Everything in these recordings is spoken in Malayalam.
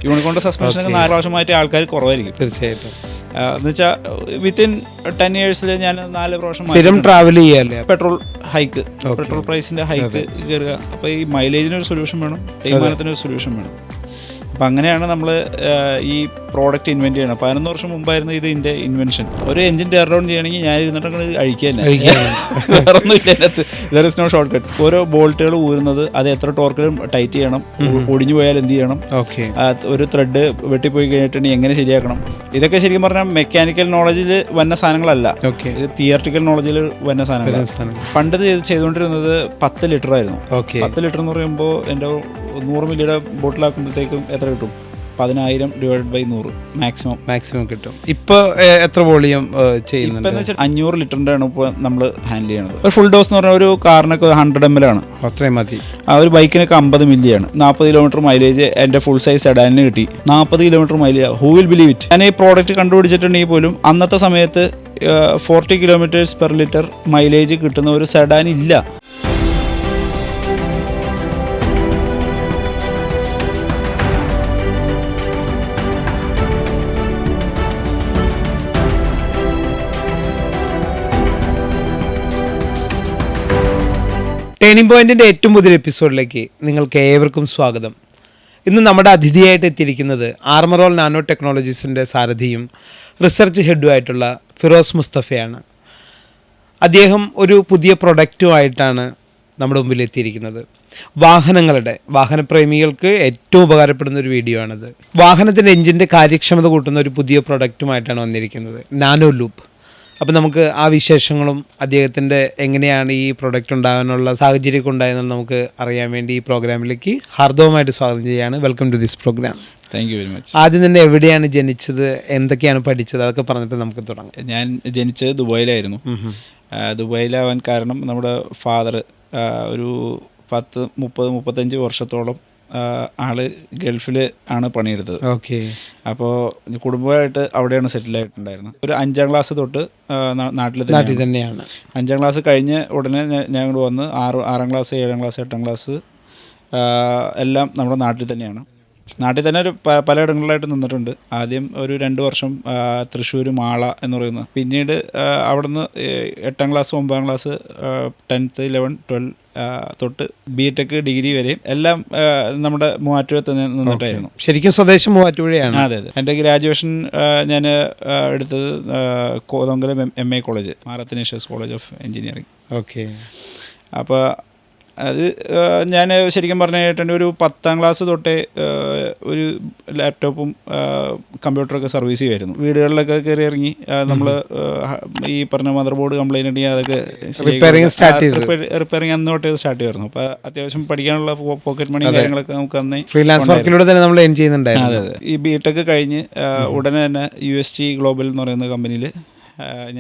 യൂണിക്കോണിൻ്റെ സസ്പെൻഷനൊക്കെ 4 പ്രാവശ്യമായിട്ട് ആൾക്കാർ കുറവായിരിക്കും തീർച്ചയായിട്ടും. എന്ന് വെച്ചാൽ വിത്തിൻ 10 years ഞാൻ 4 പ്രാവശ്യം സ്ഥിരം ട്രാവൽ ചെയ്യാല്ലേ. പെട്രോൾ ഹൈക്ക്, പെട്രോൾ പ്രൈസിൻ്റെ ഹൈക്ക് കയറുക. അപ്പോൾ ഈ മൈലേജിനൊരു സൊല്യൂഷൻ വേണം, തേയ്മാനത്തിനൊരു സൊല്യൂഷൻ വേണം. അപ്പം അങ്ങനെയാണ് നമ്മൾ ഈ പ്രോഡക്റ്റ് ഇൻവെൻറ്റ് ചെയ്യണം. 11 വർഷം മുമ്പായിരുന്നു ഇതിൻ്റെ ഇൻവെൻഷൻ. ഒരു എഞ്ചിൻ ടയർ ഡൗൺ ചെയ്യണമെങ്കിൽ ഞാൻ ഇരുന്നിട്ട് അഴിക്കുക തന്നെ, വേറൊന്നും ഇല്ല അതിനകത്ത്. There is no shortcut. ഓരോ ബോൾട്ടുകൾ ഊരുന്നത് അത് എത്ര ടോർക്കിലും ടൈറ്റ് ചെയ്യണം, ഒടിഞ്ഞു പോയാൽ എന്ത് ചെയ്യണം, ഒരു ത്രെഡ് വെട്ടിപ്പോയി കഴിഞ്ഞിട്ടുണ്ടെങ്കിൽ എങ്ങനെ ശരിയാക്കണം. ഇതൊക്കെ ശരിക്കും പറഞ്ഞാൽ മെക്കാനിക്കൽ നോളജിൽ വന്ന സാധനങ്ങളല്ല, ഇത് തിയറട്ടിക്കൽ നോളജിൽ വന്ന സാധനങ്ങളാണ്. പണ്ട് ചെയ്തുകൊണ്ടിരുന്നത് 10 ലിറ്റർ ആയിരുന്നു. 10 ലിറ്റർ എന്ന് പറയുമ്പോൾ എൻ്റെ 100 മില്ലിയുടെ ബോട്ടിലാക്കുമ്പോഴത്തേക്കും എത്ര കിട്ടും? 10,000 / 100 മാക്സിമം കിട്ടും. ഇപ്പോൾ എത്ര വോളിയം ചെയ്യുന്നത്? ഇപ്പം എന്ന് വെച്ചാൽ 500 ലിറ്ററിൻ്റെ ആണ് ഇപ്പോൾ നമ്മൾ ഹാൻഡിൽ ചെയ്യണത്. ഒരു ഫുൾ ഡോസ് എന്ന് പറഞ്ഞാൽ ഒരു കാറിനൊക്കെ 100 ml ആണ്. അത്രയും മതി. ഒരു ബൈക്കിനൊക്കെ 50 മില്ലിയാണ്. 40 കിലോമീറ്റർ മൈലേജ് എൻ്റെ ഫുൾ സൈസ് സെഡാനിന് കിട്ടി. 40 kilometre mileage. Who will believe it? ഞാൻ ഈ പ്രോഡക്റ്റ് കണ്ടുപിടിച്ചിട്ടുണ്ടെങ്കിൽ പോലും അന്നത്തെ സമയത്ത് 40 km/L മൈലേജ് കിട്ടുന്ന ഒരു സെഡാൻ ഇല്ല. ടേണിംഗ് പോയിന്റിൻ്റെ ഏറ്റവും പുതിയ എപ്പിസോഡിലേക്ക് നിങ്ങൾക്ക് ഏവർക്കും സ്വാഗതം. ഇന്ന് നമ്മുടെ അതിഥിയായിട്ട് എത്തിയിരിക്കുന്നത് ആർമറോൾ നാനോ ടെക്നോളജീസിൻ്റെ സാരഥിയും റിസർച്ച് ഹെഡുമായിട്ടുള്ള ഫിറോസ് മുസ്തഫയാണ്. അദ്ദേഹം ഒരു പുതിയ പ്രൊഡക്റ്റുമായിട്ടാണ് നമ്മുടെ മുമ്പിൽ എത്തിയിരിക്കുന്നത്. വാഹനപ്രേമികൾക്ക് ഏറ്റവും ഉപകാരപ്പെടുന്ന ഒരു വീഡിയോ ആണിത്. വാഹനത്തിൻ്റെ എഞ്ചിൻ്റെ കാര്യക്ഷമത കൂട്ടുന്ന ഒരു പുതിയ പ്രൊഡക്റ്റുമായിട്ടാണ് വന്നിരിക്കുന്നത്, നാനോ ലൂപ്പ്. അപ്പോൾ നമുക്ക് ആ വിശേഷങ്ങളും അദ്ദേഹത്തിൻ്റെ എങ്ങനെയാണ് ഈ പ്രൊഡക്റ്റ് ഉണ്ടാകാനുള്ള സാഹചര്യമൊക്കെ ഉണ്ടായെന്ന് നമുക്ക് അറിയാൻ വേണ്ടി ഈ പ്രോഗ്രാമിലേക്ക് ഹാർദവമായിട്ട് സ്വാഗതം ചെയ്യുകയാണ്. Welcome to this programme. Thank you very much. ആദ്യം തന്നെ എവിടെയാണ് ജനിച്ചത്, എന്തൊക്കെയാണ് പഠിച്ചത്, അതൊക്കെ പറഞ്ഞിട്ട് നമുക്ക് തുടങ്ങാം. ഞാൻ ജനിച്ചത് ദുബായിലായിരുന്നു. ദുബായിലാവാൻ കാരണം നമ്മുടെ ഫാദർ ഒരു 30-35 വർഷത്തോളം ആള് ഗൾഫിൽ ആണ് പണിയെടുത്തത്. അപ്പോൾ കുടുംബമായിട്ട് അവിടെയാണ് സെറ്റിലായിട്ടുണ്ടായിരുന്നത്. ഒരു 5ാം ക്ലാസ് തൊട്ട് നാട്ടിൽ തന്നെയാണ്. 5ാം ക്ലാസ് കഴിഞ്ഞ് ഉടനെ ഞാൻ ഇങ്ങോട്ട് വന്ന് 6ാം ക്ലാസ് 7ാം ക്ലാസ് 8ാം ക്ലാസ് എല്ലാം നമ്മുടെ നാട്ടിൽ തന്നെയാണ്. നാട്ടിൽ തന്നെ ഒരു പലയിടങ്ങളിലായിട്ട് നിന്നിട്ടുണ്ട്. ആദ്യം ഒരു 2 വർഷം തൃശ്ശൂർ മാള എന്ന് പറയുന്നത്. പിന്നീട് അവിടുന്ന് 8ാം ക്ലാസ് 9ാം ക്ലാസ് 10th 11th 12 തൊട്ട് BTech ഡിഗ്രി വരെയും എല്ലാം നമ്മുടെ മൂവാറ്റുപുഴ തന്നെ നിന്നിട്ടായിരുന്നു. ശരിക്കും സ്വദേശം മൂവാറ്റുപുഴയാണ്. അതെ. എൻ്റെ ഗ്രാജുവേഷൻ ഞാൻ എടുത്തത് Kothamangalam MA college, Mar Athanasius college of engineering. അപ്പോൾ അത് ഞാൻ ശരിക്കും പറഞ്ഞു കഴിഞ്ഞിട്ടുണ്ടെങ്കിൽ ഒരു 10ാം ക്ലാസ് തൊട്ടേ ഒരു ലാപ്ടോപ്പും കമ്പ്യൂട്ടറൊക്കെ സർവീസ് ചെയ്യുമായിരുന്നു. വീടുകളിലൊക്കെ കയറി ഇറങ്ങി നമ്മൾ ഈ പറഞ്ഞ മദർ ബോർഡ് കംപ്ലൈൻറ്റ് ഉണ്ടെങ്കിൽ അതൊക്കെ റിപ്പയറിങ് അന്ന് തൊട്ടേ സ്റ്റാർട്ട് ചെയ്യുമായിരുന്നു. അപ്പോൾ അത്യാവശ്യം പഠിക്കാനുള്ള പോക്കറ്റ് മണി കാര്യങ്ങളൊക്കെ നമുക്ക് അന്നേ ഫ്രീലാൻസ് വർക്കിലൂടെ തന്നെ നമ്മൾ എൻ ചെയ്യുന്നുണ്ടായിരുന്നു. അതെ. ഈ BTech കഴിഞ്ഞ് ഉടനെ തന്നെ UST ഗ്ലോബൽ എന്ന് പറയുന്ന കമ്പനിയിൽ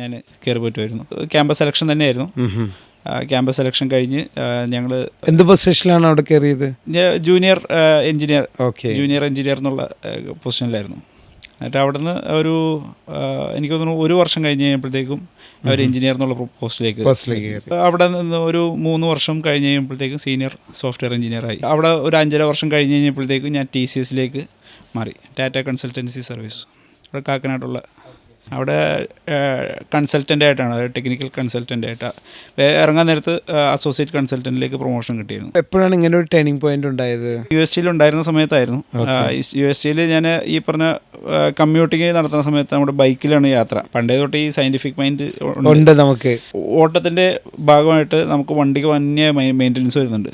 ഞാൻ കയറി പറ്റുമായിരുന്നു. ക്യാമ്പസ് സെലക്ഷൻ തന്നെയായിരുന്നു. ക്യാമ്പസ് സെലക്ഷൻ കഴിഞ്ഞ് ഞങ്ങൾ എന്ത് പൊസിഷനിലാണ് അവിടെ കയറിയത്? ജൂനിയർ എഞ്ചിനീയർ എന്നുള്ള പൊസിഷനിലായിരുന്നു. എന്നിട്ട് അവിടെ നിന്ന് ഒരു എനിക്ക് തോന്നുന്നു 1 വർഷം കഴിഞ്ഞ് കഴിഞ്ഞപ്പോഴത്തേക്കും ഒരു എഞ്ചിനീയർ എന്നുള്ള പോസ്റ്റിലേക്ക് അവിടെ നിന്ന് ഒരു 3 വർഷം കഴിഞ്ഞ് കഴിയുമ്പോഴത്തേക്കും സീനിയർ സോഫ്റ്റ്വെയർ എഞ്ചിനീയറായി. അവിടെ ഒരു 5.5 വർഷം കഴിഞ്ഞ് കഴിഞ്ഞപ്പോഴത്തേക്കും ഞാൻ TCSലേക്ക് മാറി, ടാറ്റ കൺസൾട്ടൻസി സർവീസ്. അവിടെ കാക്കനാടുള്ള അവിടെ കൺസൾട്ടൻ്റ് ആയിട്ടാണ്, ടെക്നിക്കൽ കൺസൾട്ടൻ്റ് ആയിട്ടാണ്. ഇറങ്ങാൻ നേരത്ത് അസോസിയേറ്റ് കൺസൾട്ടൻറ്റിലേക്ക് പ്രൊമോഷൻ കിട്ടിയിരുന്നു. എപ്പോഴാണ് ഇങ്ങനെ ഒരു ടേണിംഗ് പോയിന്റ് ഉണ്ടായത്? UST ഉണ്ടായിരുന്ന സമയത്തായിരുന്നു. UST ഞാൻ ഈ പറഞ്ഞ കമ്മ്യൂട്ടിങ് നടത്തുന്ന സമയത്ത് നമ്മുടെ ബൈക്കിലാണ് യാത്ര. പണ്ടേ തൊട്ട് ഈ സയൻറ്റിഫിക് മൈൻഡ് ഉണ്ട് നമുക്ക്. ഓട്ടത്തിൻ്റെ ഭാഗമായിട്ട് നമുക്ക് വണ്ടിക്ക് വന്യ മെയിൻ്റനൻസ് വരുന്നുണ്ട്,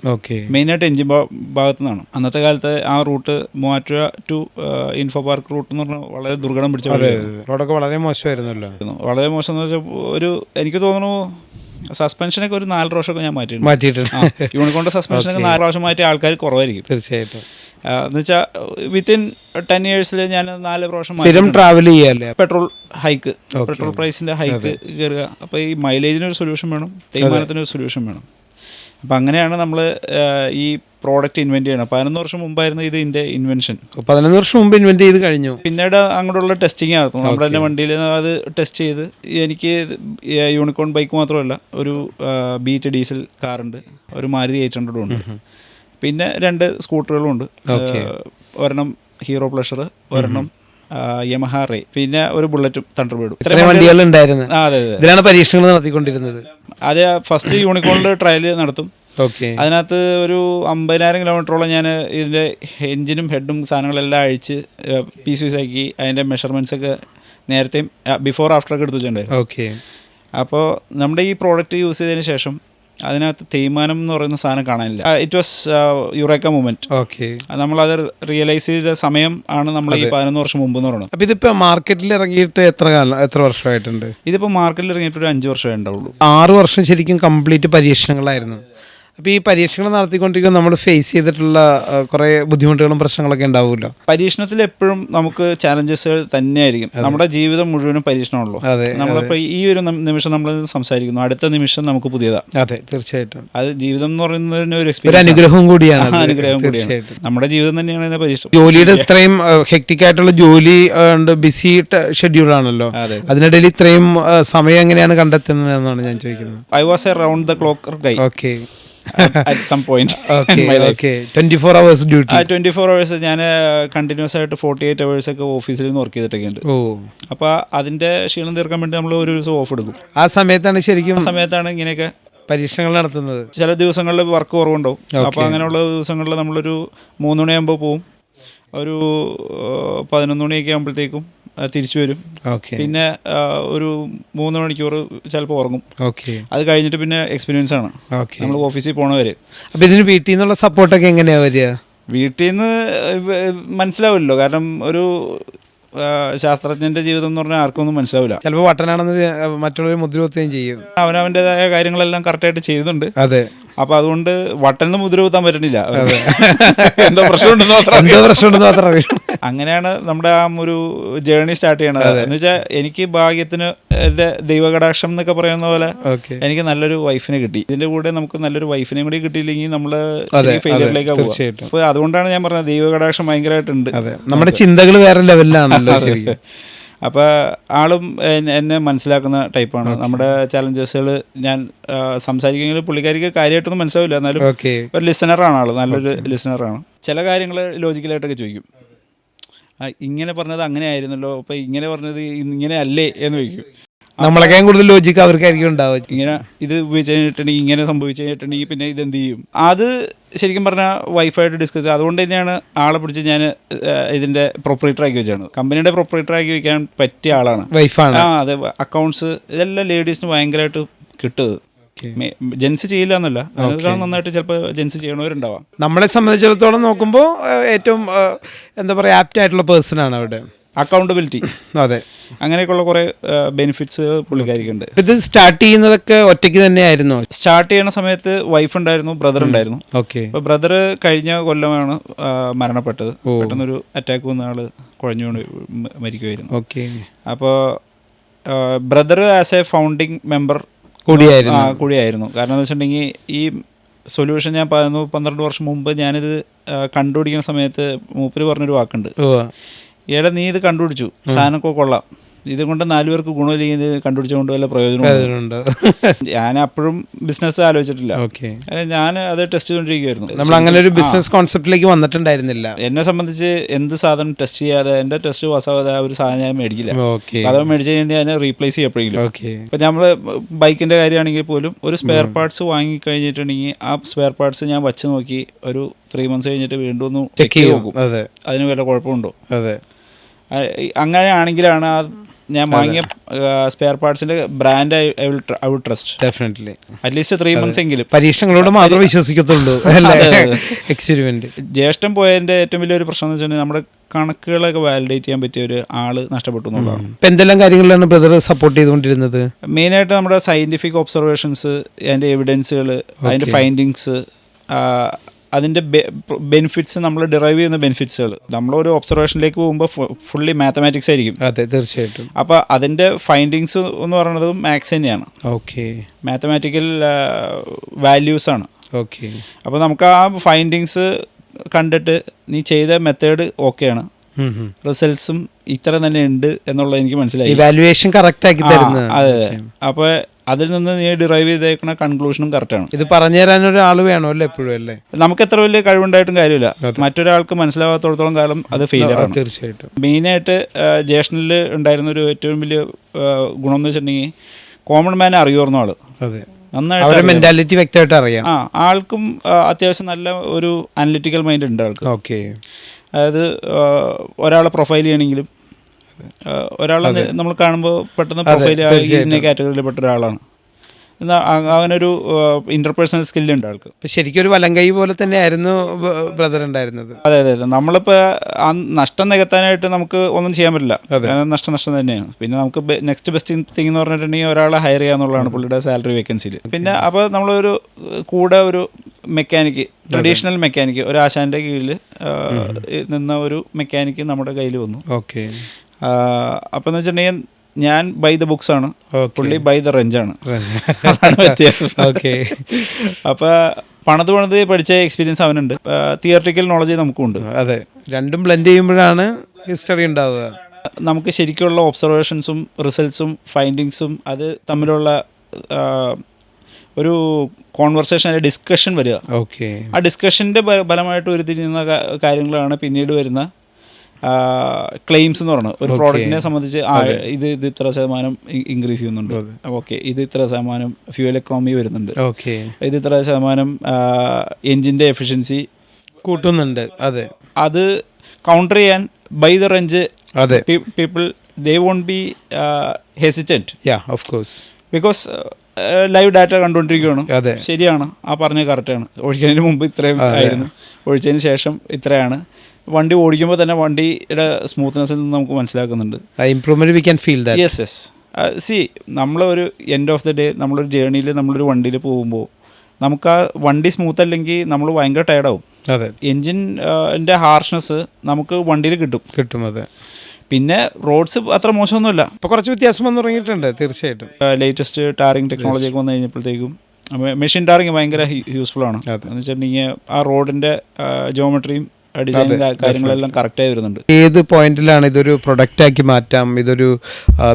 മെയിനായിട്ട് എഞ്ചിൻ ഭാഗത്തു നിന്നാണ്. അന്നത്തെ കാലത്ത് ആ route Muvattupuzha to Infopark route എന്ന് പറഞ്ഞാൽ വളരെ ദുർഘടം പിടിച്ച റോഡൊക്കെ വളരെ മോശമായിരുന്നല്ലോ. വളരെ മോശം എന്ന് വെച്ചാൽ ഒരു എനിക്ക് തോന്നുന്നു സസ്പെൻഷനൊക്കെ ഒരു 4 പ്രാവശ്യമൊക്കെ ഞാൻ മാറ്റിയിട്ടുണ്ട്. യൂണിക്കോണിൻ്റെ സസ്പെൻഷനൊക്കെ 4 പ്രാവശ്യം മാറ്റിയ ആൾക്കാർ കുറവായിരിക്കും. തീർച്ചയായിട്ടും. എന്ന് വെച്ചാൽ വിത്തിൻ 10 years ഞാൻ 4 പ്രാവശ്യം സ്ഥിരം ട്രാവൽ ചെയ്യാല്ലേ. പെട്രോൾ ഹൈക്ക്, പെട്രോൾ പ്രൈസിൻ്റെ ഹൈക്ക് കയറുക. അപ്പോൾ ഈ മൈലേജിനൊരു സൊല്യൂഷൻ വേണം, തേയ്മാനത്തിനൊരു സൊല്യൂഷൻ വേണം. അപ്പം അങ്ങനെയാണ് നമ്മൾ ഈ പ്രോഡക്റ്റ് ഇൻവെൻറ്റ് ചെയ്യണം. 11 വർഷം മുമ്പായിരുന്നു ഇതിൻ്റെ ഇൻവെൻഷൻ. 11 വർഷം മുമ്പ് ഇൻവെൻറ്റ് ചെയ്ത് കഴിഞ്ഞു. പിന്നീട് അങ്ങോട്ടുള്ള ടെസ്റ്റിങ് നടത്തും. നമ്മുടെ തന്നെ വണ്ടിയിൽ അത് ടെസ്റ്റ് ചെയ്ത് എനിക്ക് യൂണിക്കോൺ ബൈക്ക് മാത്രമല്ല, ഒരു ബീറ്റ് ഡീസൽ കാറുണ്ട്, ഒരു മാരുതി 800 ഉണ്ട്, പിന്നെ 2 സ്കൂട്ടറുകളും ഉണ്ട്. ഒരെണ്ണം ഹീറോ പ്ലഷർ ഒരെണ്ണം, യമഹ റേ, പിന്നെ ഒരു ബുള്ളറ്റും തണ്ടർബേർഡും. ഇത്രയും വണ്ടികൾ ഉണ്ടായിരുന്നു. അതെ, ഇതിലാണ് പരീക്ഷണങ്ങൾ നടത്തിക്കൊണ്ടിരുന്നത്. അത് ഫസ്റ്റ് യൂണിക്കോണിൽ ട്രയൽ നടത്തും. ഓക്കെ. അതിനകത്ത് ഒരു 50,000 കിലോമീറ്ററോളം ഞാൻ ഇതിൻ്റെ എൻജിനും ഹെഡും സാധനങ്ങളെല്ലാം അഴിച്ച് പീസ് ആക്കി അതിൻ്റെ മെഷർമെൻറ്റ്സൊക്കെ നേരത്തെയും ബിഫോർ ആഫ്റ്ററൊക്കെ എടുത്ത് വെച്ചിട്ടുണ്ടായിരുന്നു. ഓക്കെ. അപ്പോൾ നമ്മുടെ ഈ പ്രോഡക്റ്റ് യൂസ് ചെയ്തതിന് ശേഷം അതിനകത്ത് തേയ്മാനം എന്ന് പറയുന്ന സാധനം കാണാനില്ല. It was eureka moment. Okay. നമ്മളത് റിയലൈസ് ചെയ്ത സമയം ആണ് നമ്മൾ ഈ 11 വർഷം മുമ്പ് എന്ന് പറയുന്നത്. അപ്പോൾ ഇതിപ്പോൾ മാർക്കറ്റിൽ ഇറങ്ങിയിട്ട് എത്ര വർഷമായിട്ടുണ്ട്? ഇതിപ്പോൾ മാർക്കറ്റിൽ ഇറങ്ങിയിട്ട് ഒരു 5 വർഷമേ ഉണ്ടാവുള്ളൂ. 6 വർഷം ശരിക്കും കംപ്ലീറ്റ് പരീക്ഷണങ്ങളായിരുന്നു. അപ്പോൾ ഈ പരീക്ഷണങ്ങൾ നടത്തിക്കൊണ്ടിരിക്കുമ്പോൾ നമ്മൾ ഫേസ് ചെയ്തിട്ടുള്ള കുറേ ബുദ്ധിമുട്ടുകളും പ്രശ്നങ്ങളൊക്കെ ഉണ്ടാവുമല്ലോ. പരീക്ഷണത്തിൽ എപ്പോഴും നമുക്ക് ചാലഞ്ചസ് തന്നെയായിരിക്കും. നമ്മുടെ ജീവിതം മുഴുവനും പരീക്ഷണമുള്ളൂ. നമ്മളിപ്പോൾ ഈ ഒരു നിമിഷം നമ്മൾ സംസാരിക്കുന്നു, അടുത്ത നിമിഷം നമുക്ക് പുതിയതാണ്. അതെ, തീർച്ചയായിട്ടും. അത് ജീവിതം എന്ന് പറയുന്നതിന് ഒരു അനുഗ്രഹം കൂടിയാണ്. അനുഗ്രഹം കൂടിയാണ്. നമ്മുടെ ജീവിതം തന്നെയാണ് അതിനെ പരീക്ഷണം. ജോലിയുടെ ഇത്രയും ഹെക്ടിക് ആയിട്ടുള്ള ജോലി ബിസി ഷെഡ്യൂളാണല്ലോ, അതിനിടയിൽ ഇത്രയും സമയം എങ്ങനെയാണ് കണ്ടെത്തുന്നത് എന്നാണ് ഞാൻ ചോദിക്കുന്നത്. I was A round the clock Guy. Okay. at some point. Okay. 24 hours duty. 24 hours ഞാൻ കണ്ടിന്യൂസ് ആയിട്ട് 48 hours ഒക്കെ ഓഫീസിൽ നിന്ന് വർക്ക് ചെയ്തിട്ടൊക്കെ ഉണ്ട്. അപ്പോൾ അതിൻ്റെ ക്ഷീണം തീർക്കാൻ വേണ്ടി നമ്മൾ ഒരു ദിവസം ഓഫ് എടുക്കും. ആ സമയത്താണ് ഇങ്ങനെയൊക്കെ പരീക്ഷണങ്ങൾ നടത്തുന്നത്. ചില ദിവസങ്ങളിൽ വർക്ക് കുറവുണ്ടാവും. അപ്പോൾ അങ്ങനെയുള്ള ദിവസങ്ങളിൽ നമ്മളൊരു 3 മണിയാകുമ്പോൾ പോവും, ഒരു 11 മണിയൊക്കെ ആകുമ്പോഴത്തേക്കും തിരിച്ചു വരും. പിന്നെ ഒരു 3 മണിക്കൂർ ചിലപ്പോൾ ഉറങ്ങും. അത് കഴിഞ്ഞിട്ട് പിന്നെ എക്സ്പീരിയൻസ് ആണ് നമ്മൾ ഓഫീസിൽ പോണവര്. അപ്പോൾ ഇതിന് വീട്ടിൽ നിന്നുള്ള സപ്പോർട്ടൊക്കെ എങ്ങനെയാണ് വരിക? വീട്ടിൽ നിന്ന് മനസ്സിലാവില്ലല്ലോ, കാരണം ഒരു ശാസ്ത്രജ്ഞന്റെ ജീവിതം എന്ന് പറഞ്ഞാൽ ആർക്കൊന്നും മനസ്സിലാവില്ല. ചിലപ്പോൾ വട്ടനാണെന്ന് മറ്റുള്ളവർ മുദ്രകുത്തുകയും ചെയ്യും. അവനവൻ്റെതായ കാര്യങ്ങളെല്ലാം കറക്റ്റായിട്ട് ചെയ്യുന്നുണ്ട്. അതെ. അപ്പോൾ അതുകൊണ്ട് വട്ടനെന്ന് മുദ്ര കുത്താൻ പറ്റണില്ല. എന്തോ പ്രശ്നമുണ്ടെന്ന് മാത്രം. അങ്ങനെയാണ് നമ്മുടെ ആ ഒരു ജേർണി സ്റ്റാർട്ട് ചെയ്യണത്. എന്ന് വെച്ചാൽ എനിക്ക് ഭാഗ്യത്തിന് എൻ്റെ ദൈവകടാക്ഷം എന്നൊക്കെ പറയുന്ന പോലെ എനിക്ക് നല്ലൊരു വൈഫിനെ കിട്ടി. ഇതിന്റെ കൂടെ നമുക്ക് നല്ലൊരു വൈഫിനെ കൂടി കിട്ടിയില്ലെങ്കിൽ നമ്മള് ഫെയിലിയറിലേക്ക് പോകും. അപ്പോൾ അതുകൊണ്ടാണ് ഞാൻ പറഞ്ഞത് ദൈവകടാക്ഷം ഭയങ്കരമായിട്ടുണ്ട്. നമ്മുടെ ചിന്തകൾ വേറെ ലെവലിലാണല്ലോ. അപ്പോൾ ആളും എന്നെ മനസ്സിലാക്കുന്ന ടൈപ്പാണ്. നമ്മുടെ ചാലഞ്ചസുകൾ ഞാൻ സംസാരിക്കുമെങ്കിൽ പുള്ളിക്കാരിക്ക് കാര്യമായിട്ടൊന്നും മനസ്സിലാവില്ല, എന്നാലും ഒരു ലിസണറാണ് ആൾ, നല്ലൊരു ലിസണറാണ്. ചില കാര്യങ്ങൾ ലോജിക്കലായിട്ടൊക്കെ ചോദിക്കും. ഇങ്ങനെ പറഞ്ഞത് അങ്ങനെ ആയിരുന്നല്ലോ, അപ്പോൾ ഇങ്ങനെ പറഞ്ഞത് ഇങ്ങനെ അല്ലേ എന്ന് ചോദിക്കും. നമ്മളൊക്കെ കൂടുതൽ ലോജിക്ക് അവർക്കായിരിക്കും ഉണ്ടാവുക. ഇങ്ങനെ ഇത് ഉപയോഗിച്ച് കഴിഞ്ഞിട്ടുണ്ടെങ്കിൽ ഇങ്ങനെ സംഭവിച്ചു കഴിഞ്ഞിട്ടുണ്ടെങ്കിൽ പിന്നെ ഇതെന്ത് ചെയ്യും? അത് ശരിക്കും പറഞ്ഞാൽ വൈഫായിട്ട് ഡിസ്കസ്. അതുകൊണ്ട് തന്നെയാണ് ആളെ പിടിച്ച് ഞാൻ ഇതിൻ്റെ പ്രൊപ്പറേറ്റർ ആക്കി വെച്ചാണ്. കമ്പനിയുടെ പ്രൊപ്പറേറ്റർ ആക്കി വെക്കാൻ പറ്റിയ ആളാണ്, വൈഫാണ്. അതെ, അക്കൗണ്ട്സ് ഇതെല്ലാം ലേഡീസിന് ഭയങ്കരമായിട്ട് കിട്ടുന്നത്. ജെൻസ് ചെയ്യില്ല എന്നല്ല, അതിനേക്കാൾ നന്നായിട്ട് ചിലപ്പോൾ ജെൻസ് ചെയ്യണവരുണ്ടാവാം. നമ്മളെ സംബന്ധിച്ചിടത്തോളം നോക്കുമ്പോൾ ഏറ്റവും എന്താ പറയുക ആപ്റ്റ് ആയിട്ടുള്ള പേഴ്സൺ ആണ് അവിടെ. അക്കൗണ്ടബിലിറ്റി, അതെ, അങ്ങനെയൊക്കെയുള്ള കുറേ ബെനിഫിറ്റ്സ് പുള്ളിക്കാരിക്കുണ്ട്. ഇത് സ്റ്റാർട്ട് ചെയ്യുന്നതൊക്കെ ഒറ്റയ്ക്ക് തന്നെയായിരുന്നു? സ്റ്റാർട്ട് ചെയ്യുന്ന സമയത്ത് വൈഫ് ഉണ്ടായിരുന്നു, ബ്രദർ ഉണ്ടായിരുന്നു. അപ്പോൾ ബ്രദർ കഴിഞ്ഞ കൊല്ലമാണ് മരണപ്പെട്ടത്. പെട്ടെന്നൊരു അറ്റാക്ക് വന്ന ആൾ കുഴഞ്ഞു മരിക്കുമായിരുന്നു. അപ്പോൾ brother as A founding member കൂടിയായിരുന്നു. കാരണം എന്ന് വെച്ചിട്ടുണ്ടെങ്കിൽ ഈ സൊല്യൂഷൻ ഞാൻ 12 വർഷം മുമ്പ് ഞാനിത് കണ്ടുപിടിക്കുന്ന സമയത്ത് മൂപ്പര് പറഞ്ഞൊരു വാക്കുണ്ട്, എടാ നീ ഇത് കണ്ടുപിടിച്ചു, സാധനമൊക്കെ കൊള്ളാം, ഇതുകൊണ്ട് 4 പേർക്ക് ഗുണമില്ലെങ്കിൽ ഇത് കണ്ടുപിടിച്ചുകൊണ്ട് വല്ല പ്രയോജനമുണ്ട്. ഞാൻ അപ്പോഴും ബിസിനസ് ആലോചിച്ചിട്ടില്ല, ഞാൻ അത് ടെസ്റ്റ് ചെയ്തുകൊണ്ടിരിക്കുകയായിരുന്നു. നമ്മൾ അങ്ങനെ ഒരു ബിസിനസ് കോൺസെപ്റ്റിലേക്ക് വന്നിട്ടുണ്ടായിരുന്നില്ല. എന്നെ സംബന്ധിച്ച് എന്ത് സാധനം ടെസ്റ്റ് ചെയ്യാതെ എൻ്റെ ടെസ്റ്റ് പാസ്സാവാതെ ഒരു സാധനം ഞാൻ മേടിക്കില്ല. അത് മേടിച്ച് കഴിഞ്ഞാൽ അതിനെ റീപ്ലേസ് ചെയ്യപ്പെടുകയില്ല. ഇപ്പം നമ്മൾ ബൈക്കിൻ്റെ കാര്യമാണെങ്കിൽ പോലും ഒരു സ്പെയർ പാർട്സ് വാങ്ങിക്കഴിഞ്ഞിട്ടുണ്ടെങ്കിൽ ആ സ്പെയർ പാർട്സ് ഞാൻ വച്ച് നോക്കി ഒരു 3 months കഴിഞ്ഞിട്ട് വീണ്ടും ഒന്ന് ചെക്ക് ചെയ്ത് നോക്കും അതിന് വല്ല കുഴപ്പമുണ്ടോ. അങ്ങനെയാണെങ്കിലാണ് ആ ഞാൻ വാങ്ങിയ സ്പെയർ പാർട്സിന്റെ brand I will trust definitely at least 3 months എങ്കിലും. പരീക്ഷണങ്ങളോട് മാത്രമേ വിശ്വസിക്കത്തുള്ളൂ. എക്സ്പെരിമെന്റ്. ജ്യേഷ്ഠം പോയതിന്റെ ഏറ്റവും വലിയൊരു പ്രശ്നം എന്ന് വെച്ചാൽ നമ്മുടെ കണക്കുകളൊക്കെ വാലിഡേറ്റ് ചെയ്യാൻ പറ്റിയ ഒരു ആള് നഷ്ടപ്പെട്ടു എന്നുള്ളതാണ്. ഇപ്പം എന്തെല്ലാം കാര്യങ്ങളിലാണ് ബ്രദർ സപ്പോർട്ട് ചെയ്തുകൊണ്ടിരുന്നത്? മെയിനായിട്ട് നമ്മുടെ സയന്റിഫിക് ഒബ്സർവേഷൻസ്, അതിന്റെ എവിഡൻസുകൾ, അതിന്റെ ഫൈൻഡിങ്സ്, അതിൻ്റെ ബെനിഫിറ്റ്സ്, നമ്മൾ ഡിറൈവ് ചെയ്യുന്ന ബെനിഫിറ്റ്സുകൾ. നമ്മളൊരു ഒബ്സർവേഷനിലേക്ക് പോകുമ്പോൾ ഫുള്ളി മാത്തമാറ്റിക്സ് ആയിരിക്കും. അതെ, തീർച്ചയായിട്ടും. അപ്പോൾ അതിൻ്റെ ഫൈൻഡിങ്സ് എന്ന് പറയുന്നത് മാത്സ് തന്നെയാണ്. മാത്തമാറ്റിക്കൽ വാല്യൂസാണ്. അപ്പോൾ നമുക്ക് ആ ഫൈൻഡിങ്സ് കണ്ടിട്ട് നീ ചെയ്ത മെത്തേഡ് ഓക്കെയാണ്, റിസൾട്ട്സും ഇത്ര തന്നെ ഉണ്ട് എന്നുള്ളത് എനിക്ക് മനസ്സിലായി. ഇവാലുവേഷൻ കറക്റ്റ് ആക്കി തരുന്നത്. അതെ. അപ്പോൾ അതിൽ നിന്ന് നീ ഡിറൈവ് ചെയ്തേക്കുന്ന കൺക്ലൂഷനും കറക്റ്റാണ്. ഇത് പറഞ്ഞു തരാൻ ഒരാൾ വേണമല്ലോ എപ്പോഴും അല്ലേ. നമുക്ക് എത്ര വലിയ കഴിവുണ്ടായിട്ടും കാര്യമില്ല, മറ്റൊരാൾക്ക് മനസ്സിലാവാത്തോടത്തോളം കാലം അത് ഫെയിലിയറാണ്. തീർച്ചയായിട്ടും. മെയിനായിട്ട് ജ്യേഷ്ഠനിൽ ഉണ്ടായിരുന്ന ഒരു ഏറ്റവും വലിയ ഗുണം എന്ന് വെച്ചിട്ടുണ്ടെങ്കിൽ കോമൺ മാനെ അറിയുമായിരുന്നു ആള്. അതെ, നന്നായിട്ട് മെന്റാലിറ്റി വ്യക്തമായിട്ട് അറിയാം. ആൾക്കും അത്യാവശ്യം നല്ല ഒരു അനലിറ്റിക്കൽ മൈൻഡ് ഉണ്ട് ആൾക്ക്. ഓക്കെ, അതായത് ഒരാളെ പ്രൊഫൈൽ ചെയ്യണമെങ്കിലും ഒരാളെ നമ്മൾ കാണുമ്പോൾ പെട്ടെന്ന് പ്രൊഫൈൽ ഇന്ന കാറ്റഗറിയിൽ പെട്ട ഒരാളാണ്. എന്നാൽ അവനൊരു ഇന്റർപേഴ്സണൽ സ്കില്ലുണ്ട് ആൾക്ക്. ശരിക്കും ഒരു വലങ്കൈ പോലെ തന്നെയായിരുന്നു ബ്രദർ ഉണ്ടായിരുന്നത്. അതെ അതെ അതെ. നമ്മളിപ്പോൾ ആ നഷ്ടം നികത്താനായിട്ട് നമുക്ക് ഒന്നും ചെയ്യാൻ പറ്റില്ല, നഷ്ടം തന്നെയാണ്. പിന്നെ നമുക്ക് നെക്സ്റ്റ് ബെസ്റ്റ് തിങ് എന്ന് പറഞ്ഞിട്ടുണ്ടെങ്കിൽ ഒരാളെ ഹയർ ചെയ്യുക എന്നുള്ളതാണ് പുള്ളിയുടെ സാലറി വേക്കൻസിയിൽ. പിന്നെ അപ്പോൾ നമ്മളൊരു കൂടെ ഒരു മെക്കാനിക്ക്, ട്രഡീഷണൽ മെക്കാനിക്ക്, ഒരു ആശാൻ്റെ കീഴിൽ നിന്ന ഒരു മെക്കാനിക്ക് നമ്മുടെ കയ്യിൽ വന്നു. ഓക്കെ. അപ്പോൾ എന്ന് വെച്ചിട്ടുണ്ടെങ്കിൽ ഞാൻ ബൈ ദ ബുക്സ് ആണ്, പുള്ളി ബൈ ദ റെഞ്ചാണ്. അതാണ് വ്യത്യാസം. ഓക്കെ. അപ്പോൾ പണത് പഠിച്ച എക്സ്പീരിയൻസ് അവനുണ്ട്, തിയറട്ടിക്കൽ നോളജ് നമുക്കുണ്ട്. അതെ, രണ്ടും ബ്ലെൻഡ് ചെയ്യുമ്പോഴാണ് ഹിസ്റ്ററി ഉണ്ടാവുക. നമുക്ക് ശരിക്കുള്ള ഒബ്സർവേഷൻസും റിസൾട്ട്സും ഫൈൻഡിങ്സും അത് തമ്മിലുള്ള ഒരു കോൺവെർസേഷൻ, അല്ലെങ്കിൽ ഡിസ്കഷൻ വരിക. ഓക്കെ. ആ ഡിസ്കഷൻ്റെ ഫലമായിട്ട് ഉരുത്തിരിയുന്ന കാര്യങ്ങളാണ് പിന്നീട് വരുന്ന ക്ലെയിംസ് എന്ന് പറയുന്നത്. ഒരു പ്രോഡക്റ്റിനെ സംബന്ധിച്ച് ഇത് ഇത്ര ശതമാനം ഇൻക്രീസ് ചെയ്യുന്നുണ്ട്, ഓക്കെ, ഇത് ഇത്ര ശതമാനം ഫ്യൂവൽ എക്കണോമി വരുന്നുണ്ട്, ഓക്കെ, ഇത് ഇത്ര ശതമാനം എൻജിൻ്റെ എഫിഷ്യൻസി കൂട്ടുന്നുണ്ട്. അതെ, അത് കൗണ്ടർ ചെയ്യാൻ ബൈ ദ റേഞ്ച് അതെ people they won't be hesitant. Yeah, of course, because live data കണ്ടുകൊണ്ടിരിക്കുകയാണ്. അതെ, ശരിയാണ്, ആ പറഞ്ഞത് കറക്റ്റാണ്. ഒഴിക്കുന്നതിന് മുമ്പ് ഇത്രയും ആയിരുന്നു, ഒഴിച്ചതിന് ശേഷം ഇത്രയാണ്. വണ്ടി ഓടിക്കുമ്പോൾ തന്നെ വണ്ടിയുടെ സ്മൂത്ത്നെസ്സിൽ നിന്ന് നമുക്ക് മനസ്സിലാക്കുന്നുണ്ട് improvement. We can feel that. Yes yes. C, നമ്മളൊരു എൻഡ് ഓഫ് ദി ഡേ നമ്മളൊരു ജേർണിയിൽ നമ്മളൊരു വണ്ടിയിൽ പോകുമ്പോൾ നമുക്ക് ആ വണ്ടി സ്മൂത്ത് അല്ലെങ്കിൽ നമ്മൾ ഭയങ്കര ടയർഡാവും. അതെ, എൻജിൻ്റെ ഹാർഷ്നെസ് നമുക്ക് വണ്ടിയിൽ കിട്ടും. അതെ. പിന്നെ റോഡ്സ് അത്ര മോശമൊന്നുമില്ല, ഇപ്പോൾ കുറച്ച് വ്യത്യാസം വന്നു തുടങ്ങിയിട്ടുണ്ട്. തീർച്ചയായിട്ടും ലേറ്റസ്റ്റ് ടാറിങ് ടെക്നോളജി ഒക്കെ വന്നു കഴിഞ്ഞപ്പോഴത്തേക്കും മെഷീൻ ടാറിങ് ഭയങ്കര യൂസ്ഫുൾ ആണ്. എന്ന് വെച്ചിട്ടുണ്ടെങ്കിൽ ആ റോഡിൻ്റെ ജോമെട്രിയും ഡിസൈൻ കാര്യങ്ങളെല്ലാം കറക്റ്റായി വരുന്നുണ്ട്. ഏത് പോയിന്റിലാണ് ഇതൊരു പ്രൊഡക്റ്റ് ആക്കി മാറ്റാം, ഇതൊരു